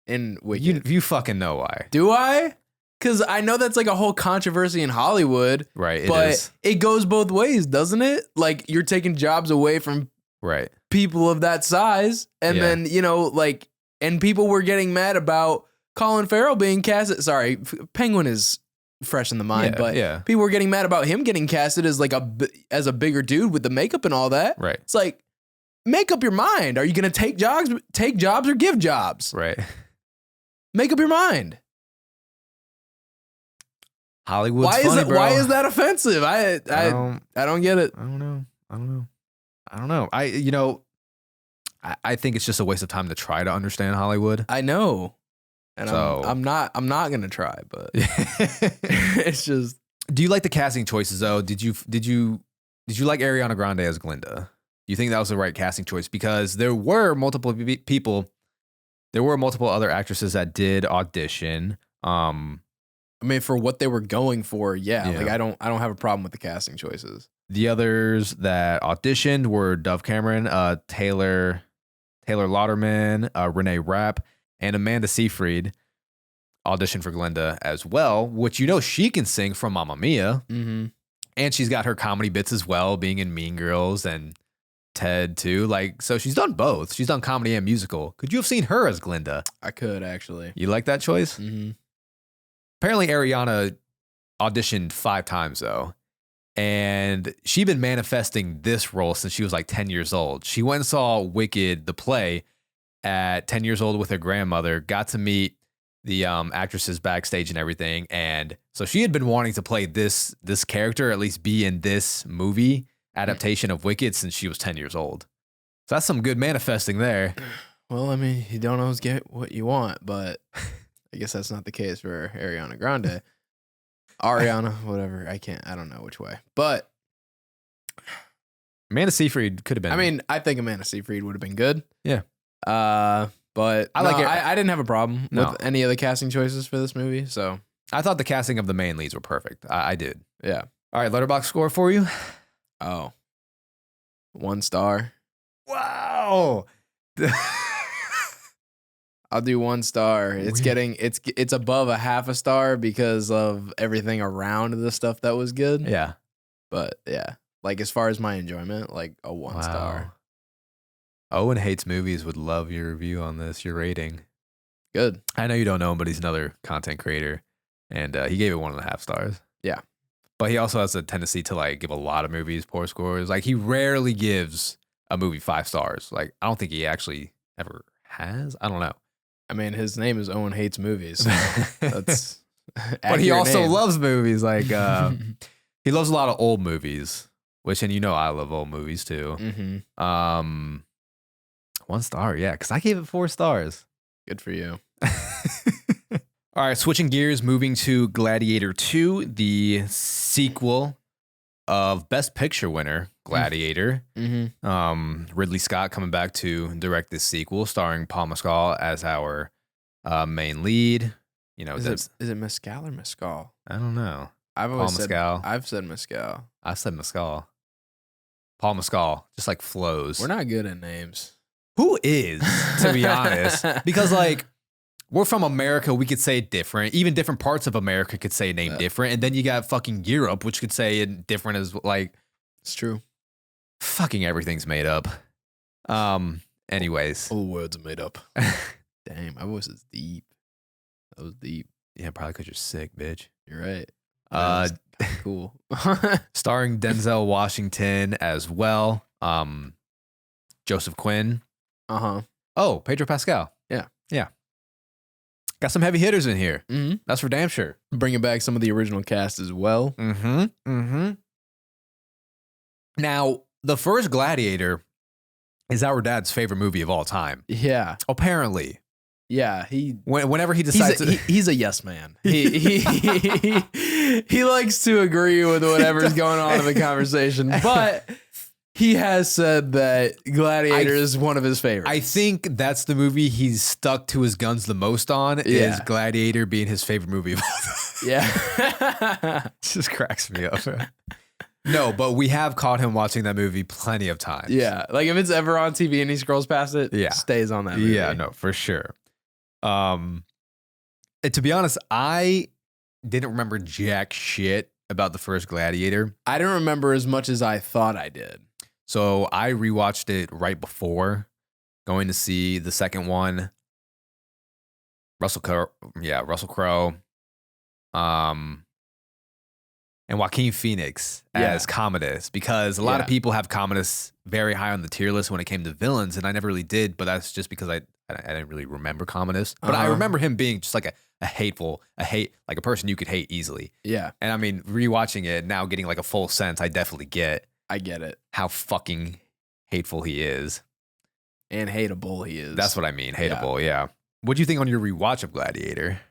in Wicked? You fucking know why. Do I? Because I know that's like a whole controversy in Hollywood. Right. But it goes both ways, doesn't it? Like you're taking jobs away from people of that size. And then, like, and people were getting mad about Colin Farrell being casted. Sorry, Penguin is fresh in the mind, but people were getting mad about him getting casted as like as a bigger dude with the makeup and all that. Right. It's like, make up your mind. Are you going to take jobs or give jobs? Right. Make up your mind. Hollywood's funny, bro. Why is that offensive? I don't get it. I don't know. I think it's just a waste of time to try to understand Hollywood. I know. And I'm not gonna try, but it's just. Do you like the casting choices though? Did you like Ariana Grande as Glinda? Do you think that was the right casting choice? Because there were multiple people, there were multiple other actresses that did audition. I mean, for what they were going for, like I don't have a problem with the casting choices. The others that auditioned were Dove Cameron, Taylor Lauderman, Renee Rapp, and Amanda Seyfried auditioned for Glinda as well, which she can sing from Mamma Mia. Mm-hmm. And she's got her comedy bits as well, being in Mean Girls and Ted too. So she's done both. She's done comedy and musical. Could you have seen her as Glinda? I could, actually. You like that choice? Mm-hmm. Apparently Ariana auditioned 5 times though. And she'd been manifesting this role since she was like 10 years old. She went and saw Wicked, the play, at 10 years old with her grandmother, got to meet the actresses backstage and everything. And so she had been wanting to play this character, at least be in this movie adaptation of Wicked since she was 10 years old. So that's some good manifesting there. Well, I mean, you don't always get what you want, but I guess that's not the case for Ariana Grande. Ariana, whatever. I don't know which way. But Amanda Seyfried could have been. I mean, I think Amanda Seyfried would have been good. Yeah. But I didn't have a problem with any of the casting choices for this movie. So I thought the casting of the main leads were perfect. I did. Yeah. All right, Letterboxd score for you. Oh. 1 star. Wow. I'll do 1 star. It's above a half a star because of everything around the stuff that was good. Yeah. But yeah, like as far as my enjoyment, like a 1 star. Owen Hates Movies would love your review on this, your rating. Good. I know you don't know him, but he's another content creator. And he gave it 1.5 stars. Yeah. But he also has a tendency to like give a lot of movies poor scores. Like he rarely gives a movie 5 stars. Like I don't think he actually ever has. I don't know. I mean, his name is Owen Hates Movies. So that's but he also loves movies. Like he loves a lot of old movies, which, and I love old movies too. Mm-hmm. 1 star, yeah, because I gave it 4 stars. Good for you. All right, switching gears, moving to Gladiator 2, the sequel of Best Picture winner, Gladiator. Mm-hmm. Ridley Scott coming back to direct this sequel, starring Paul Mescal as our main lead. Is it Mescal or Mescal? I don't know. I've said Mescal. I said Mescal. Paul Mescal, just like flows. We're not good at names. Who is, to be honest? Because like we're from America, we could say it different. Even different parts of America could say a name different. And then you got fucking Europe, which could say it different as like. It's true. Fucking everything's made up. Anyways. All the words are made up. Damn, my voice is deep. That was deep. Yeah, probably because you're sick, bitch. You're right. Cool. Starring Denzel Washington as well. Joseph Quinn. Uh-huh. Oh, Pedro Pascal. Yeah. Yeah. Got some heavy hitters in here. Mm-hmm. That's for damn sure. Bringing back some of the original cast as well. Mm-hmm. Mm-hmm. Now, the first Gladiator is our dad's favorite movie of all time. Yeah. Apparently. Yeah. Whenever he decides he's a yes man. He likes to agree with whatever's going on in the conversation, but he has said that Gladiator is one of his favorites. I think that's the movie he's stuck to his guns the most on, is Gladiator being his favorite movie of all time. Yeah. It just cracks me up. No, but we have caught him watching that movie plenty of times. Yeah. Like if it's ever on TV and he scrolls past it, stays on that movie. Yeah, no, for sure. To be honest, I didn't remember jack shit about the first Gladiator. I don't remember as much as I thought I did. So I rewatched it right before going to see the second one. Russell Crowe. And Joaquin Phoenix as Commodus, because a lot of people have Commodus very high on the tier list when it came to villains, and I never really did, but that's just because I didn't really remember Commodus. But I remember him being just like like a person you could hate easily. Yeah. And I mean, rewatching it now, getting like a full sense, I definitely get. I get it. How fucking hateful he is. And hateable he is. That's what I mean. Hateable, yeah. What do you think on your rewatch of Gladiator?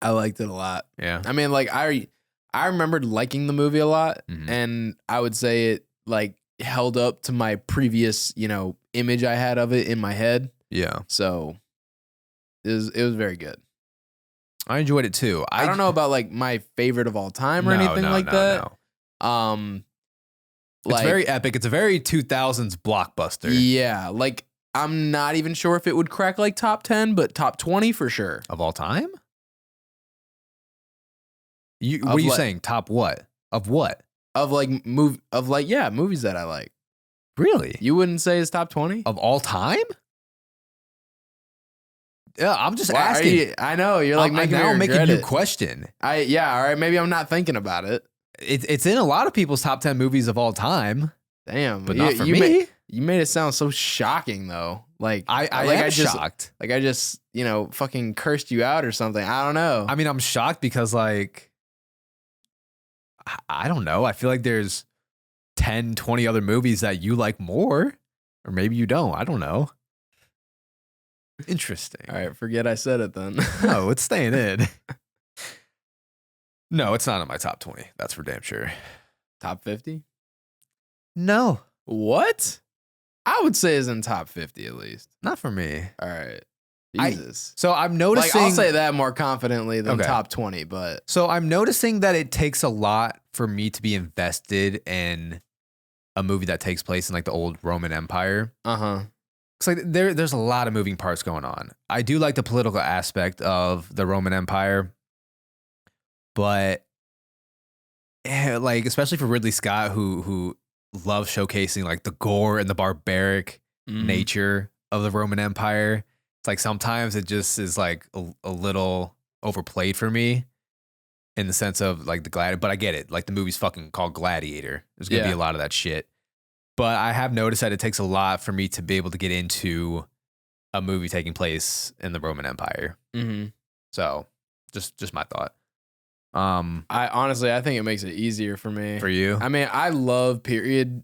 I liked it a lot. Yeah. I mean, like I remembered liking the movie a lot, and I would say it like held up to my previous, image I had of it in my head. Yeah. So it was very good. I enjoyed it too. I don't know about like my favorite of all time or anything like that. No. It's very epic. It's a very 2000s blockbuster. Yeah, like I'm not even sure if it would crack like top 10, but top 20 for sure. Of all time? What are you saying? Top what? Of what? Of like movies that I like. Really? You wouldn't say it's top 20? Of all time? Yeah, I'm just asking. I know you're like making a new question. All right. Maybe I'm not thinking about it. It's in a lot of people's top 10 movies of all time. Damn, but not for me. You made it sound so shocking though. Like I am shocked. Like I just fucking cursed you out or something. I don't know. I mean, I'm shocked because like I don't know. I feel like there's 10, 20 other movies that you like more, or maybe you don't. I don't know. Interesting. All right, forget I said it then. No, it's staying in. No, it's not in my top 20. That's for damn sure. Top 50? No. What? I would say it's in top 50 at least. Not for me. All right. Jesus. So I'm noticing. Like, I'll say that more confidently than top 20, but. So I'm noticing that it takes a lot for me to be invested in a movie that takes place in like the old Roman Empire. Uh-huh. It's like there's a lot of moving parts going on. I do like the political aspect of the Roman Empire, but like especially for Ridley Scott, who loves showcasing like the gore and the barbaric nature of the Roman Empire. It's like sometimes it just is like a little overplayed for me in the sense of like the Gladiator, but I get it. Like the movie's fucking called Gladiator. There's gonna be a lot of that shit. But I have noticed that it takes a lot for me to be able to get into a movie taking place in the Roman Empire. Mm-hmm. So just my thought. I think it makes it easier for me. For you? I mean, I love period.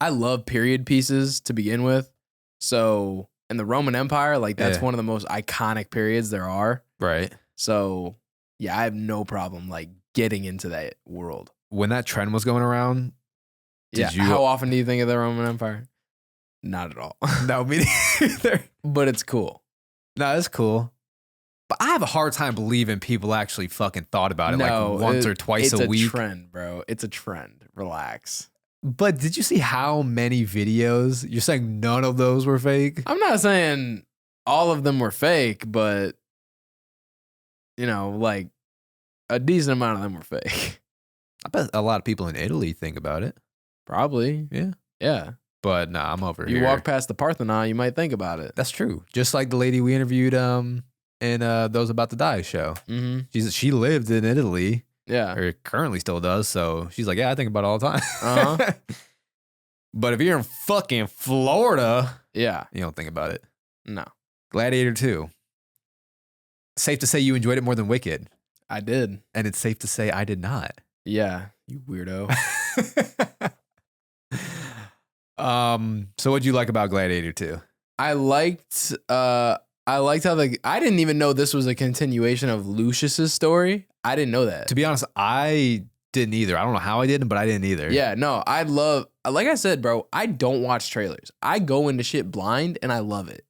I love period pieces to begin with. So in the Roman Empire, like that's one of the most iconic periods there are. Right. So yeah, I have no problem like getting into that world. When that trend was going around, how often do you think of the Roman Empire? Not at all. No, me neither. But it's cool. No, it's cool. But I have a hard time believing people actually fucking thought about it like once or twice a week. It's a trend, bro. It's a trend. Relax. But did you see how many videos? You're saying none of those were fake? I'm not saying all of them were fake, but like a decent amount of them were fake. I bet a lot of people in Italy think about it. Probably. Yeah. Yeah. But nah, I'm over here. You walk past the Parthenon, you might think about it. That's true. Just like the lady we interviewed in Those About to Die show. Mm-hmm. She lived in Italy. Yeah. Or currently still does. So she's like, yeah, I think about it all the time. Uh-huh. But if you're in fucking Florida, yeah, you don't think about it. No. Gladiator 2. Safe to say you enjoyed it more than Wicked. I did. And it's safe to say I did not. Yeah, you weirdo. So what'd you like about Gladiator 2? I liked how I didn't even know this was a continuation of Lucius's story. I didn't know that. To be honest, I didn't either. I don't know how I didn't, but I didn't either. Yeah, no, like I said, bro, I don't watch trailers. I go into shit blind and I love it.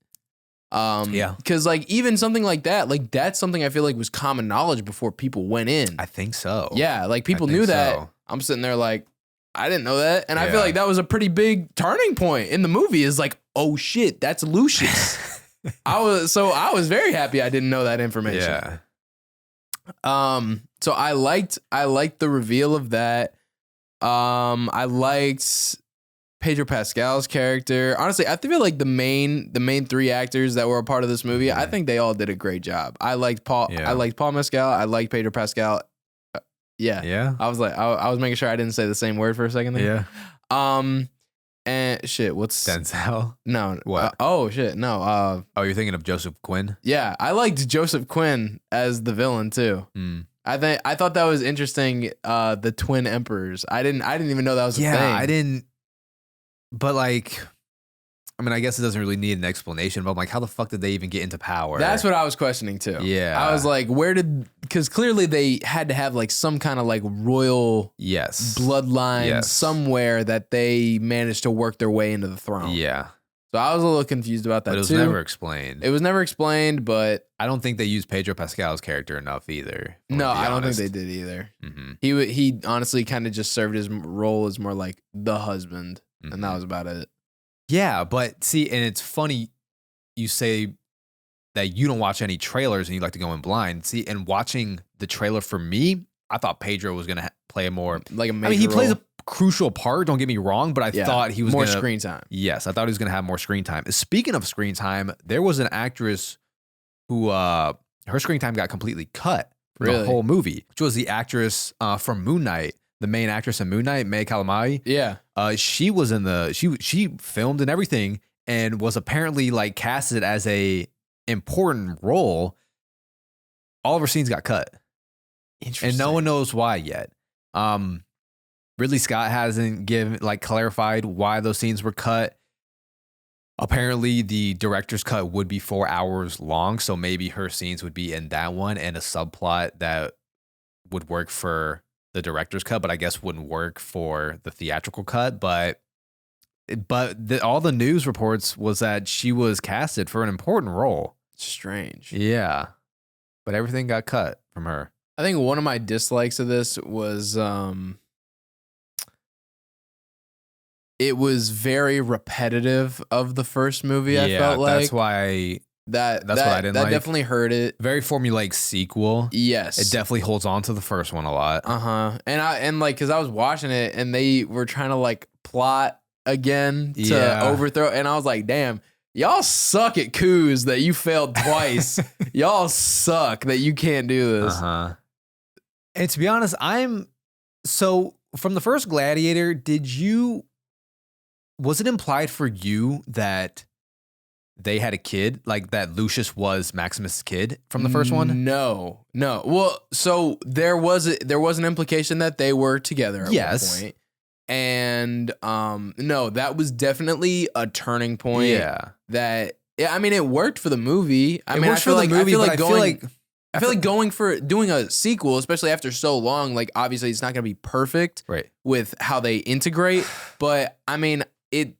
Yeah. Because like even something like that, like that's something I feel like was common knowledge before people went in. I think so. Yeah, like people knew that. So. I'm sitting there like, I didn't know that. And I feel like that was a pretty big turning point in the movie is like, oh shit, that's Lucius. I was very happy I didn't know that information. Yeah. So I liked the reveal of that. I liked Pedro Pascal's character. Honestly, I feel like the main three actors that were a part of this movie, I think they all did a great job. I liked Paul Mescal. I liked Pedro Pascal. Yeah. I was like, I was making sure I didn't say the same word for a second there. Yeah. And shit, what's Denzel? No. What? Oh shit, no. You're thinking of Joseph Quinn? Yeah, I liked Joseph Quinn as the villain too. I thought that was interesting. The twin emperors. I didn't even know that was a thing. I didn't. But like, I mean, I guess it doesn't really need an explanation. But I'm like, how the fuck did they even get into power? That's what I was questioning too. Yeah, I was like, because clearly they had to have like some kind of like royal bloodline somewhere that they managed to work their way into the throne. Yeah. So I was a little confused about that, but it was too. never explained. It was never explained, but I don't think they used Pedro Pascal's character enough either. No, I don't think they did either. Mm-hmm. He honestly kind of just served his role as more like the husband, and that was about it. Yeah, but see, and it's funny you say that you don't watch any trailers and you like to go in blind. See, and watching the trailer for me, I thought Pedro was going to play a more like a major he role. plays a crucial part, don't get me wrong, but I thought he was more screen time. Yes, I thought he was going to have more screen time. Speaking of screen time, there was an actress who her screen time got completely cut for the whole movie, which was the actress from Moon Knight, the main actress in Moon Knight, May Calamari. Yeah. She was in she filmed and everything and was apparently like casted as a important role. All of her scenes got cut. Interesting. And no one knows why yet. Ridley Scott hasn't clarified why those scenes were cut. Apparently, the director's cut would be 4 hours long, so maybe her scenes would be in that one and a subplot that would work for the director's cut, but I guess wouldn't work for the theatrical cut. But all the news reports was that she was casted for an important role. Strange. Yeah, but everything got cut from her. I think one of my dislikes of this was it was very repetitive of the first movie. I felt like that's why that's what I didn't like. That definitely hurt it. Very formulaic sequel. Yes, it definitely holds on to the first one a lot. And because I was watching it and they were trying to like plot again to overthrow, and I was like, damn. Y'all suck at coups that you failed twice. Y'all suck that you can't do this. And to be honest, so from the first Gladiator, was it implied for you that they had a kid? Like that Lucius was Maximus' kid from the first one? No. Well, so there was an implication that they were together at one point. And no, that was definitely a turning point. Yeah. I mean, it worked for the movie. I feel like doing a sequel, especially after so long, like obviously it's not gonna be perfect with how they integrate. But I mean, it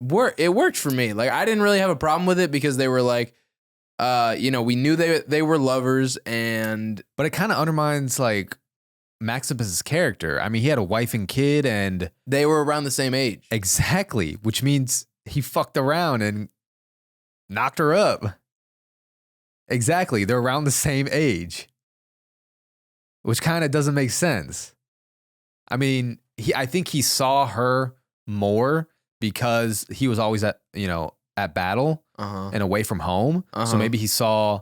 worked for me. Like I didn't really have a problem with it because they were like, we knew they were lovers, but it kind of undermines like Maximus's character. I mean, he had a wife and kid and they were around the same age. Exactly, which means he fucked around and knocked her up. Exactly, they're around the same age, which kind of doesn't make sense. I mean, I think he saw her more because he was always at battle and away from home. So maybe he saw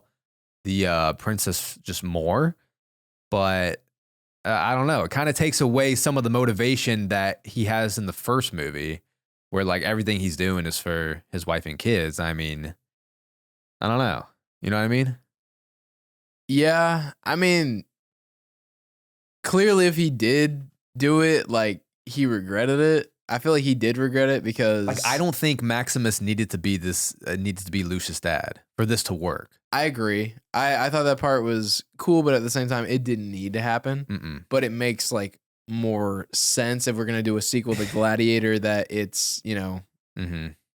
the princess just more, but I don't know. It kind of takes away some of the motivation that he has in the first movie where like everything he's doing is for his wife and kids. I mean, I don't know. You know what I mean? Yeah. I mean, clearly if he did do it, like he regretted it. I feel like he did regret it because like I don't think Maximus needed to be Lucius' dad for this to work. I agree. I thought that part was cool, but at the same time, it didn't need to happen. But it makes like more sense if we're gonna do a sequel to Gladiator that it's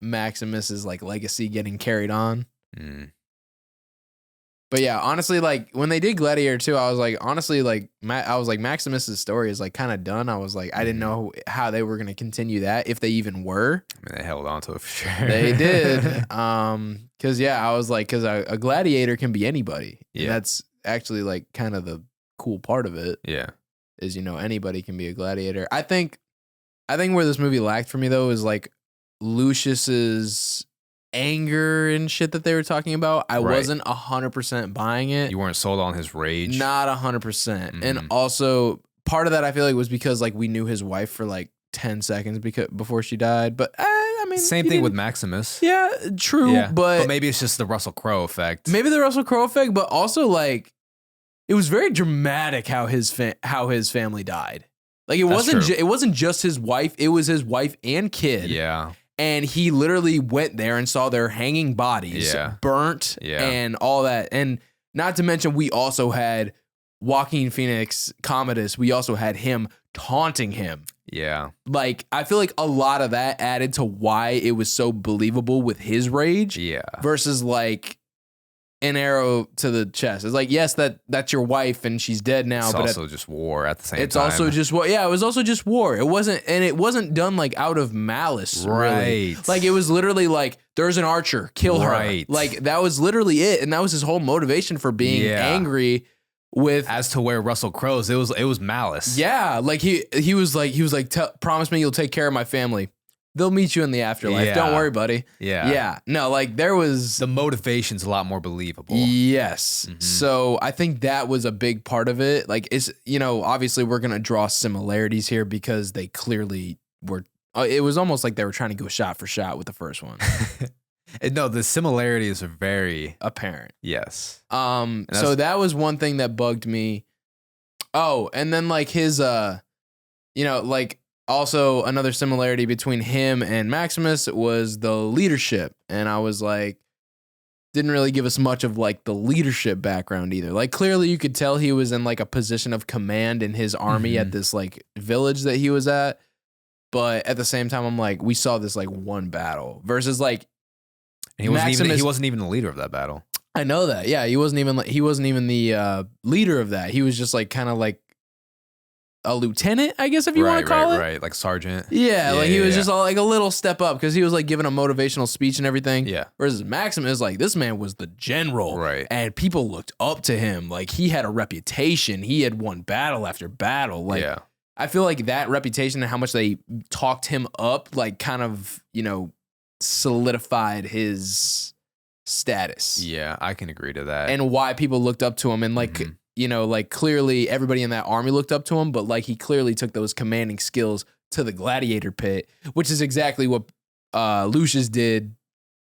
Maximus's like legacy getting carried on. But yeah, honestly, like when they did Gladiator 2, I was like, honestly, like Maximus's story is like kind of done. I was like, I didn't know how they were going to continue that, if they even were. I mean, they held on to it for sure. They did. Because I was like, because a gladiator can be anybody. Yeah. And that's actually like kind of the cool part of it. Yeah. Is, anybody can be a gladiator. I think where this movie lacked for me though is like Lucius's anger and shit that they were talking about. I wasn't 100% buying it. You weren't sold on his rage? Not 100%. And also part of that I feel like was because like we knew his wife for like 10 seconds before she died. But I mean, same thing with Maximus. Yeah, true. Yeah. But maybe it's just the Russell Crowe effect. Maybe the Russell Crowe effect, but also like it was very dramatic how his family died. Like it wasn't just his wife, it was his wife and kid. Yeah. And he literally went there and saw their hanging bodies, burnt and all that. And not to mention, we also had Joaquin Phoenix, Commodus. We also had him taunting him Yeah. Like, I feel like a lot of that added to why it was so believable with his rage. Yeah. Versus like an arrow to the chest. It's like, yes, that's your wife and she's dead now. It's but also just war at the same time. It's also just war. Yeah, it was also just war. It wasn't done like out of malice. Right. Really. Like it was literally like, there's an archer, kill her. Right. Like that was literally it. And that was his whole motivation for being angry with. As to where Russell Crowe's, it was malice. Yeah. Like he was like, promise me you'll take care of my family. They'll meet you in the afterlife. Yeah. Don't worry, buddy. Yeah. Yeah. No, like there was... The motivation's a lot more believable. Yes. Mm-hmm. So I think that was a big part of it. Like, it's, obviously we're going to draw similarities here because they clearly were... it was almost like they were trying to go shot for shot with the first one. No, the similarities are very... apparent. Yes. So that was one thing that bugged me. Oh, and then like his... Also, another similarity between him and Maximus was the leadership. And I was like, didn't really give us much of like the leadership background either. Like clearly you could tell he was in like a position of command in his army at this like village that he was at. But at the same time, I'm like, we saw this like one battle versus like he wasn't even the leader of that battle. I know that. Yeah, he wasn't even the leader of that. He was just like kind of like a lieutenant, I guess, if you want to call it. Right, like sergeant. Yeah, like he was just all, like a little step up because he was like giving a motivational speech and everything. Yeah. Whereas Maximus, like this man was the general. Right. And people looked up to him. Like he had a reputation. He had won battle after battle. Like I feel like that reputation and how much they talked him up, like kind of, solidified his status. Yeah, I can agree to that. And why people looked up to him and like... like clearly everybody in that army looked up to him, but like he clearly took those commanding skills to the Gladiator pit, which is exactly what Lucius did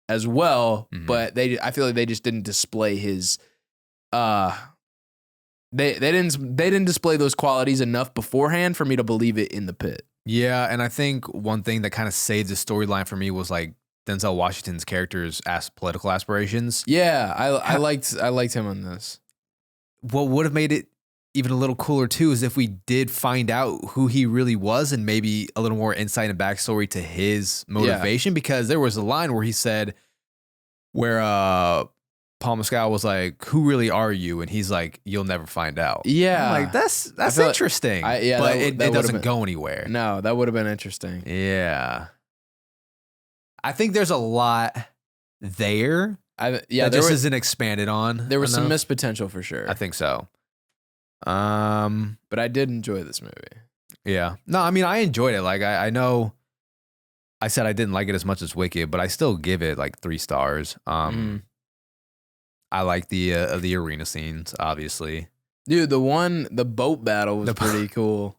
as well. Mm-hmm. But I feel like they just didn't display his they didn't display those qualities enough beforehand for me to believe it in the pit. Yeah, and I think one thing that kind of saved the storyline for me was like Denzel Washington's character's political aspirations. Yeah, I liked him on this. What would have made it even a little cooler too is if we did find out who he really was and maybe a little more insight and backstory to his motivation, because there was a line where he said, where Paul Mescal was like, "Who really are you?" And he's like, "You'll never find out." Yeah, I'm like that's interesting. But it doesn't go anywhere. No, that would have been interesting. Yeah, I think there's a lot there. That just isn't expanded on. There was some missed potential for sure. I think so. But I did enjoy this movie. Yeah. No, I mean, I enjoyed it. Like, I know I said I didn't like it as much as Wicked, but I still give it like 3 stars. I like the arena scenes, obviously. Dude, the boat battle was pretty cool.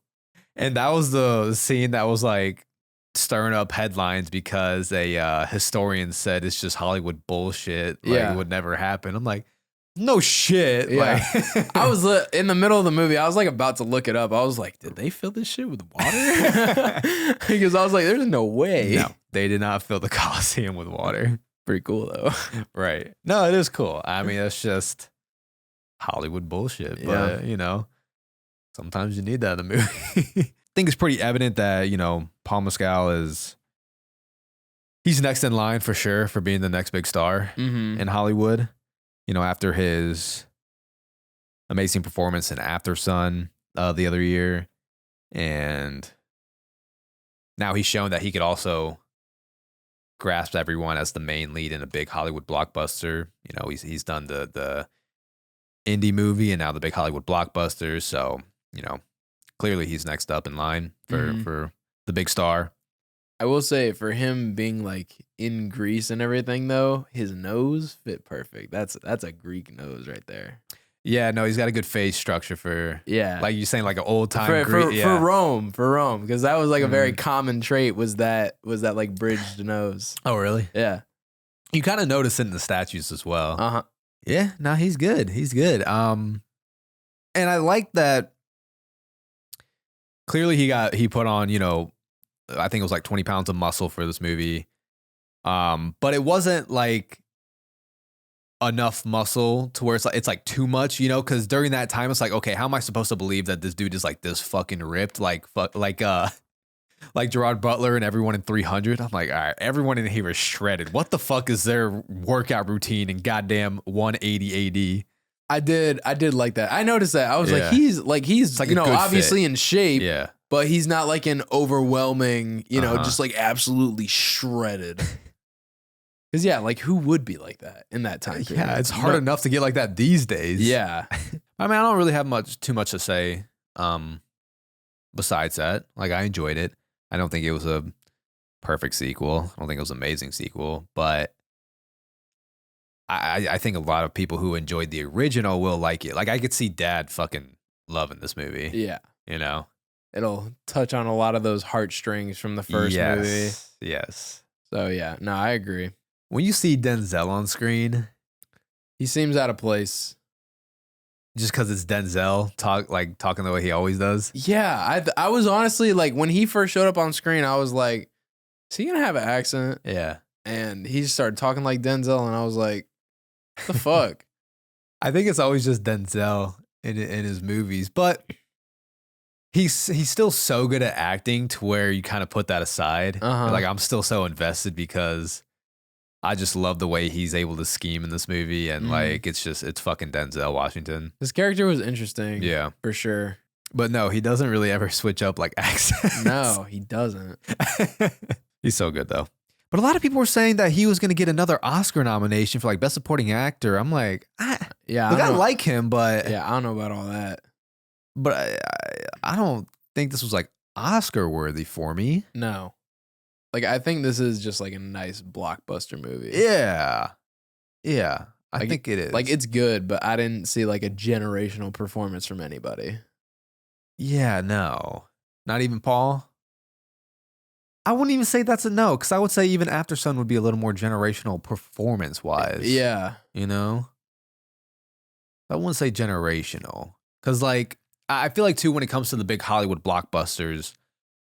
And that was the scene that was like stirring up headlines because a historian said it's just Hollywood bullshit. Like it would never happen. I'm like, no shit. Yeah. Like, I was in the middle of the movie. I was like about to look it up. I was like, did they fill this shit with water? Because I was like, there's no way. No, they did not fill the Coliseum with water. Pretty cool though. Right. No, it is cool. I mean, it's just Hollywood bullshit. But sometimes you need that in a movie. I think it's pretty evident that, Paul Mescal he's next in line for sure for being the next big star in Hollywood. After his amazing performance in After Sun the other year. And now he's shown that he could also grasp everyone as the main lead in a big Hollywood blockbuster. He's done the indie movie and now the big Hollywood blockbusters. So, clearly he's next up in line for the big star. I will say for him being like in Greece and everything though, his nose fit perfect. That's a Greek nose right there. Yeah, no, he's got a good face structure for like you're saying, like an old time Greek for Rome, because that was like a very common trait was that like bridged nose. Oh really? Yeah. You kind of notice it in the statues as well. Uh-huh. Yeah, no, he's good. He's good. And I like that. Clearly he put on, I think it was like 20 pounds of muscle for this movie. But it wasn't like enough muscle to where it's like too much, because during that time it's like, okay, how am I supposed to believe that this dude is like this fucking ripped? Like like Gerard Butler and everyone in 300. I'm like, all right, everyone in here is shredded. What the fuck is their workout routine in goddamn 180 AD? I did like that. I noticed that. I was he's like, you know, obviously fit. In shape. Yeah. But he's not like an overwhelming, you know, just like absolutely shredded. Because yeah, like who would be like that in that time period? Yeah, it's hard enough to get like that these days. Yeah. I mean, I don't really have too much to say besides that. Like, I enjoyed it. I don't think it was a perfect sequel. I don't think it was an amazing sequel, but I think a lot of people who enjoyed the original will like it. Like, I could see Dad fucking loving this movie. Yeah. You know? It'll touch on a lot of those heartstrings from the first movie. Yes. So yeah, no, I agree. When you see Denzel on screen, he seems out of place. Just because it's Denzel talking the way he always does. Yeah, I was honestly like, when he first showed up on screen, I was like, is he gonna have an accent? Yeah. And he started talking like Denzel, and I was like, what the fuck? I think it's always just Denzel in his movies, but he's still so good at acting to where you kind of put that aside. Like, I'm still so invested because I just love the way he's able to scheme in this movie, and like it's fucking Denzel Washington. His character was interesting, yeah, for sure. But no, he doesn't really ever switch up like accents. No, he doesn't. He's so good though. But a lot of people were saying that he was going to get another Oscar nomination for like Best Supporting Actor. I'm like, I like him, but yeah, I don't know about all that. But I don't think this was like Oscar worthy for me. No. Like, I think this is just like a nice blockbuster movie. Yeah. Yeah. I think it is. Like, it's good, but I didn't see like a generational performance from anybody. Yeah, no. Not even Paul? I wouldn't even say that's a no, because I would say even After Sun would be a little more generational performance-wise. Yeah. You know? I wouldn't say generational. Because, like, I feel like, too, when it comes to the big Hollywood blockbusters,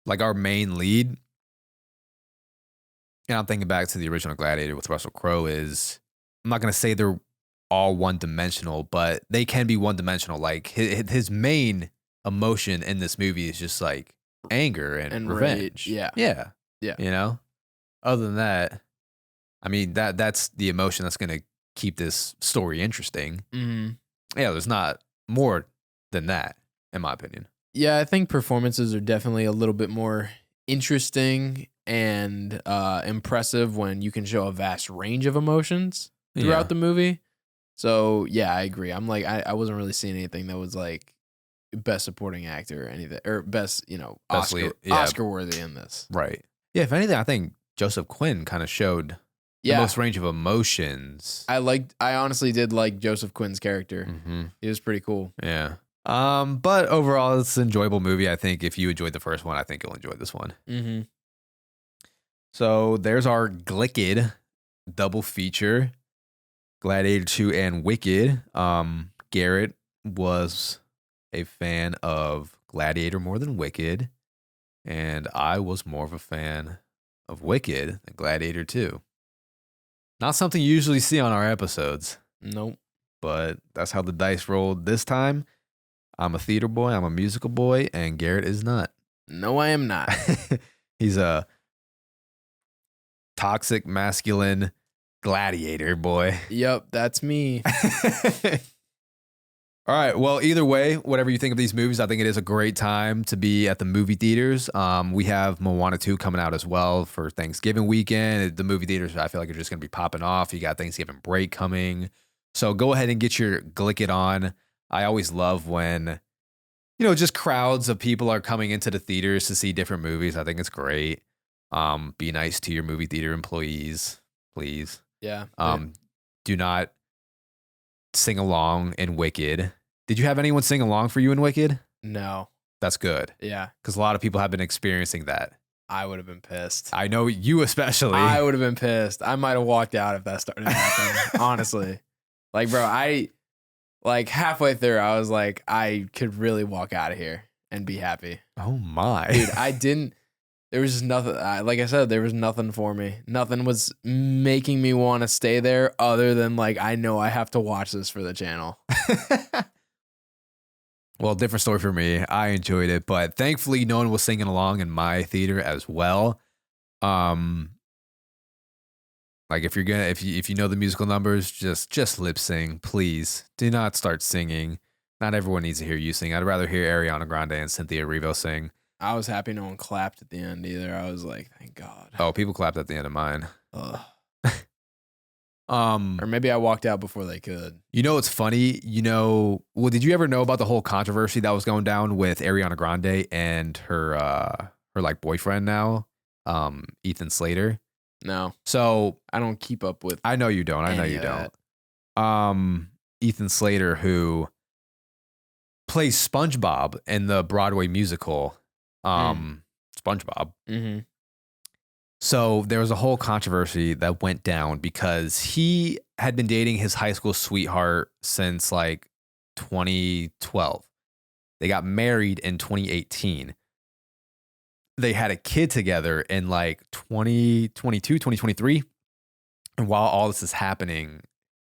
like our main lead, and I'm thinking back to the original Gladiator with Russell Crowe, is, I'm not going to say they're all one-dimensional, but they can be one-dimensional. Like, his main emotion in this movie is just, like, anger and revenge. Rage. Yeah. Yeah. You know? Other than that, I mean, that's the emotion that's going to keep this story interesting. Mm-hmm. Yeah, there's not more than that, in my opinion. Yeah, I think performances are definitely a little bit more interesting and impressive when you can show a vast range of emotions throughout the movie. So yeah, I agree. I'm like, I wasn't really seeing anything that was like best supporting actor or anything, or best, you know, Oscar worthy in this. Right. Yeah, if anything, I think Joseph Quinn kind of showed the most range of emotions. I honestly did like Joseph Quinn's character. Mm-hmm. He was pretty cool. Yeah. But overall, it's an enjoyable movie. I think if you enjoyed the first one, I think you'll enjoy this one. Mm-hmm. So there's our Glicked double feature, Gladiator 2 and Wicked. Garrett was a fan of Gladiator more than Wicked, and I was more of a fan of Wicked than Gladiator 2. Not something you usually see on our episodes. Nope. But that's how the dice rolled this time. I'm a theater boy, I'm a musical boy, and Garrett is not. No, I am not. He's a toxic, masculine gladiator boy. Yep, that's me. All right. Well, either way, whatever you think of these movies, I think it is a great time to be at the movie theaters. We have Moana 2 coming out as well for Thanksgiving weekend. The movie theaters, I feel like, are just going to be popping off. You got Thanksgiving break coming. So go ahead and get your Glicked on. I always love when, you know, just crowds of people are coming into the theaters to see different movies. I think it's great. Be nice to your movie theater employees, please. Yeah. Do not sing along in Wicked. Did you have anyone sing along for you in Wicked? No. That's good. Yeah. Because a lot of people have been experiencing that. I would have been pissed. I know you especially. I would have been pissed. I might have walked out if that started happening. Honestly. Like, bro, like halfway through, I was like, I could really walk out of here and be happy. Oh my. Dude, there was just nothing. Like I said, there was nothing for me. Nothing was making me want to stay there other than like, I know I have to watch this for the channel. Well, different story for me. I enjoyed it, but thankfully no one was singing along in my theater as well. Like if you know the musical numbers, just lip sing, please. Do not start singing. Not everyone needs to hear you sing. I'd rather hear Ariana Grande and Cynthia Erivo sing. I was happy no one clapped at the end either. I was like, thank God. Oh, people clapped at the end of mine. Or maybe I walked out before they could. You know what's funny? Well, did you ever know about the whole controversy that was going down with Ariana Grande and her like boyfriend now, Ethan Slater? No. So I don't keep up with. I know you don't. I know you don't. Ethan Slater, who plays SpongeBob in the Broadway musical, SpongeBob. Mm-hmm. So there was a whole controversy that went down because he had been dating his high school sweetheart since like 2012. They got married in 2018. They had a kid together in like 2022, 2023. And while all this is happening,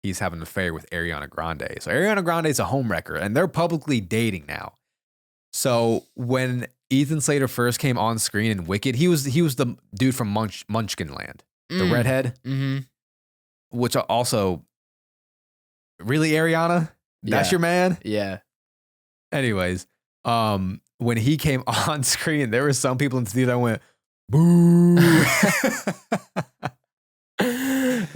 he's having an affair with Ariana Grande. So Ariana Grande is a homewrecker and they're publicly dating now. So when Ethan Slater first came on screen in Wicked, he was the dude from Munchkinland, the redhead, which also really Ariana, that's your man. Yeah. Anyways, when he came on screen, there were some people in the theater that went boo.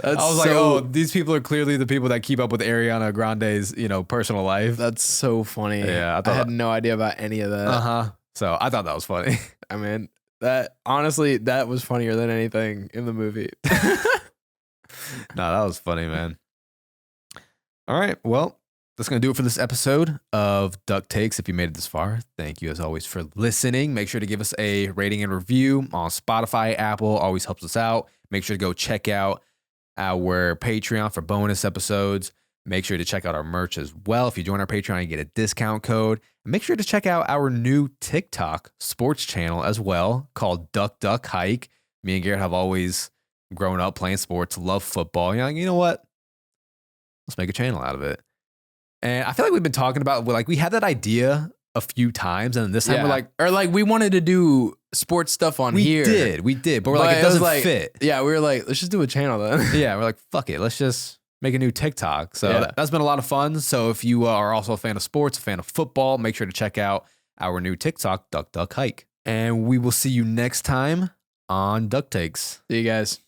I was like, oh, these people are clearly the people that keep up with Ariana Grande's, personal life. That's so funny. Yeah, I had no idea about any of that. So I thought that was funny. I mean, that was funnier than anything in the movie. No, that was funny, man. All right, well, that's going to do it for this episode of DuckTakes. If you made it this far, thank you as always for listening. Make sure to give us a rating and review on Spotify, Apple. Always helps us out. Make sure to go check out our Patreon for bonus episodes. Make sure to check out our merch as well. If you join our Patreon, you get a discount code. And make sure to check out our new TikTok sports channel as well called Duck Duck Hike. Me and Garrett have always grown up playing sports, love football. You're like, you know what? Let's make a channel out of it. And I feel like we've been talking about, like, we had that idea a few times, and this time we're like, we wanted to do sports stuff on here. We did, but we're like, it doesn't fit. Yeah, we were like, let's just do a channel then. Yeah, we're like, fuck it, let's just make a new TikTok. So that's been a lot of fun. So if you are also a fan of sports, a fan of football, make sure to check out our new TikTok, Duck Duck Hike. And we will see you next time on DuckTakes. See you guys.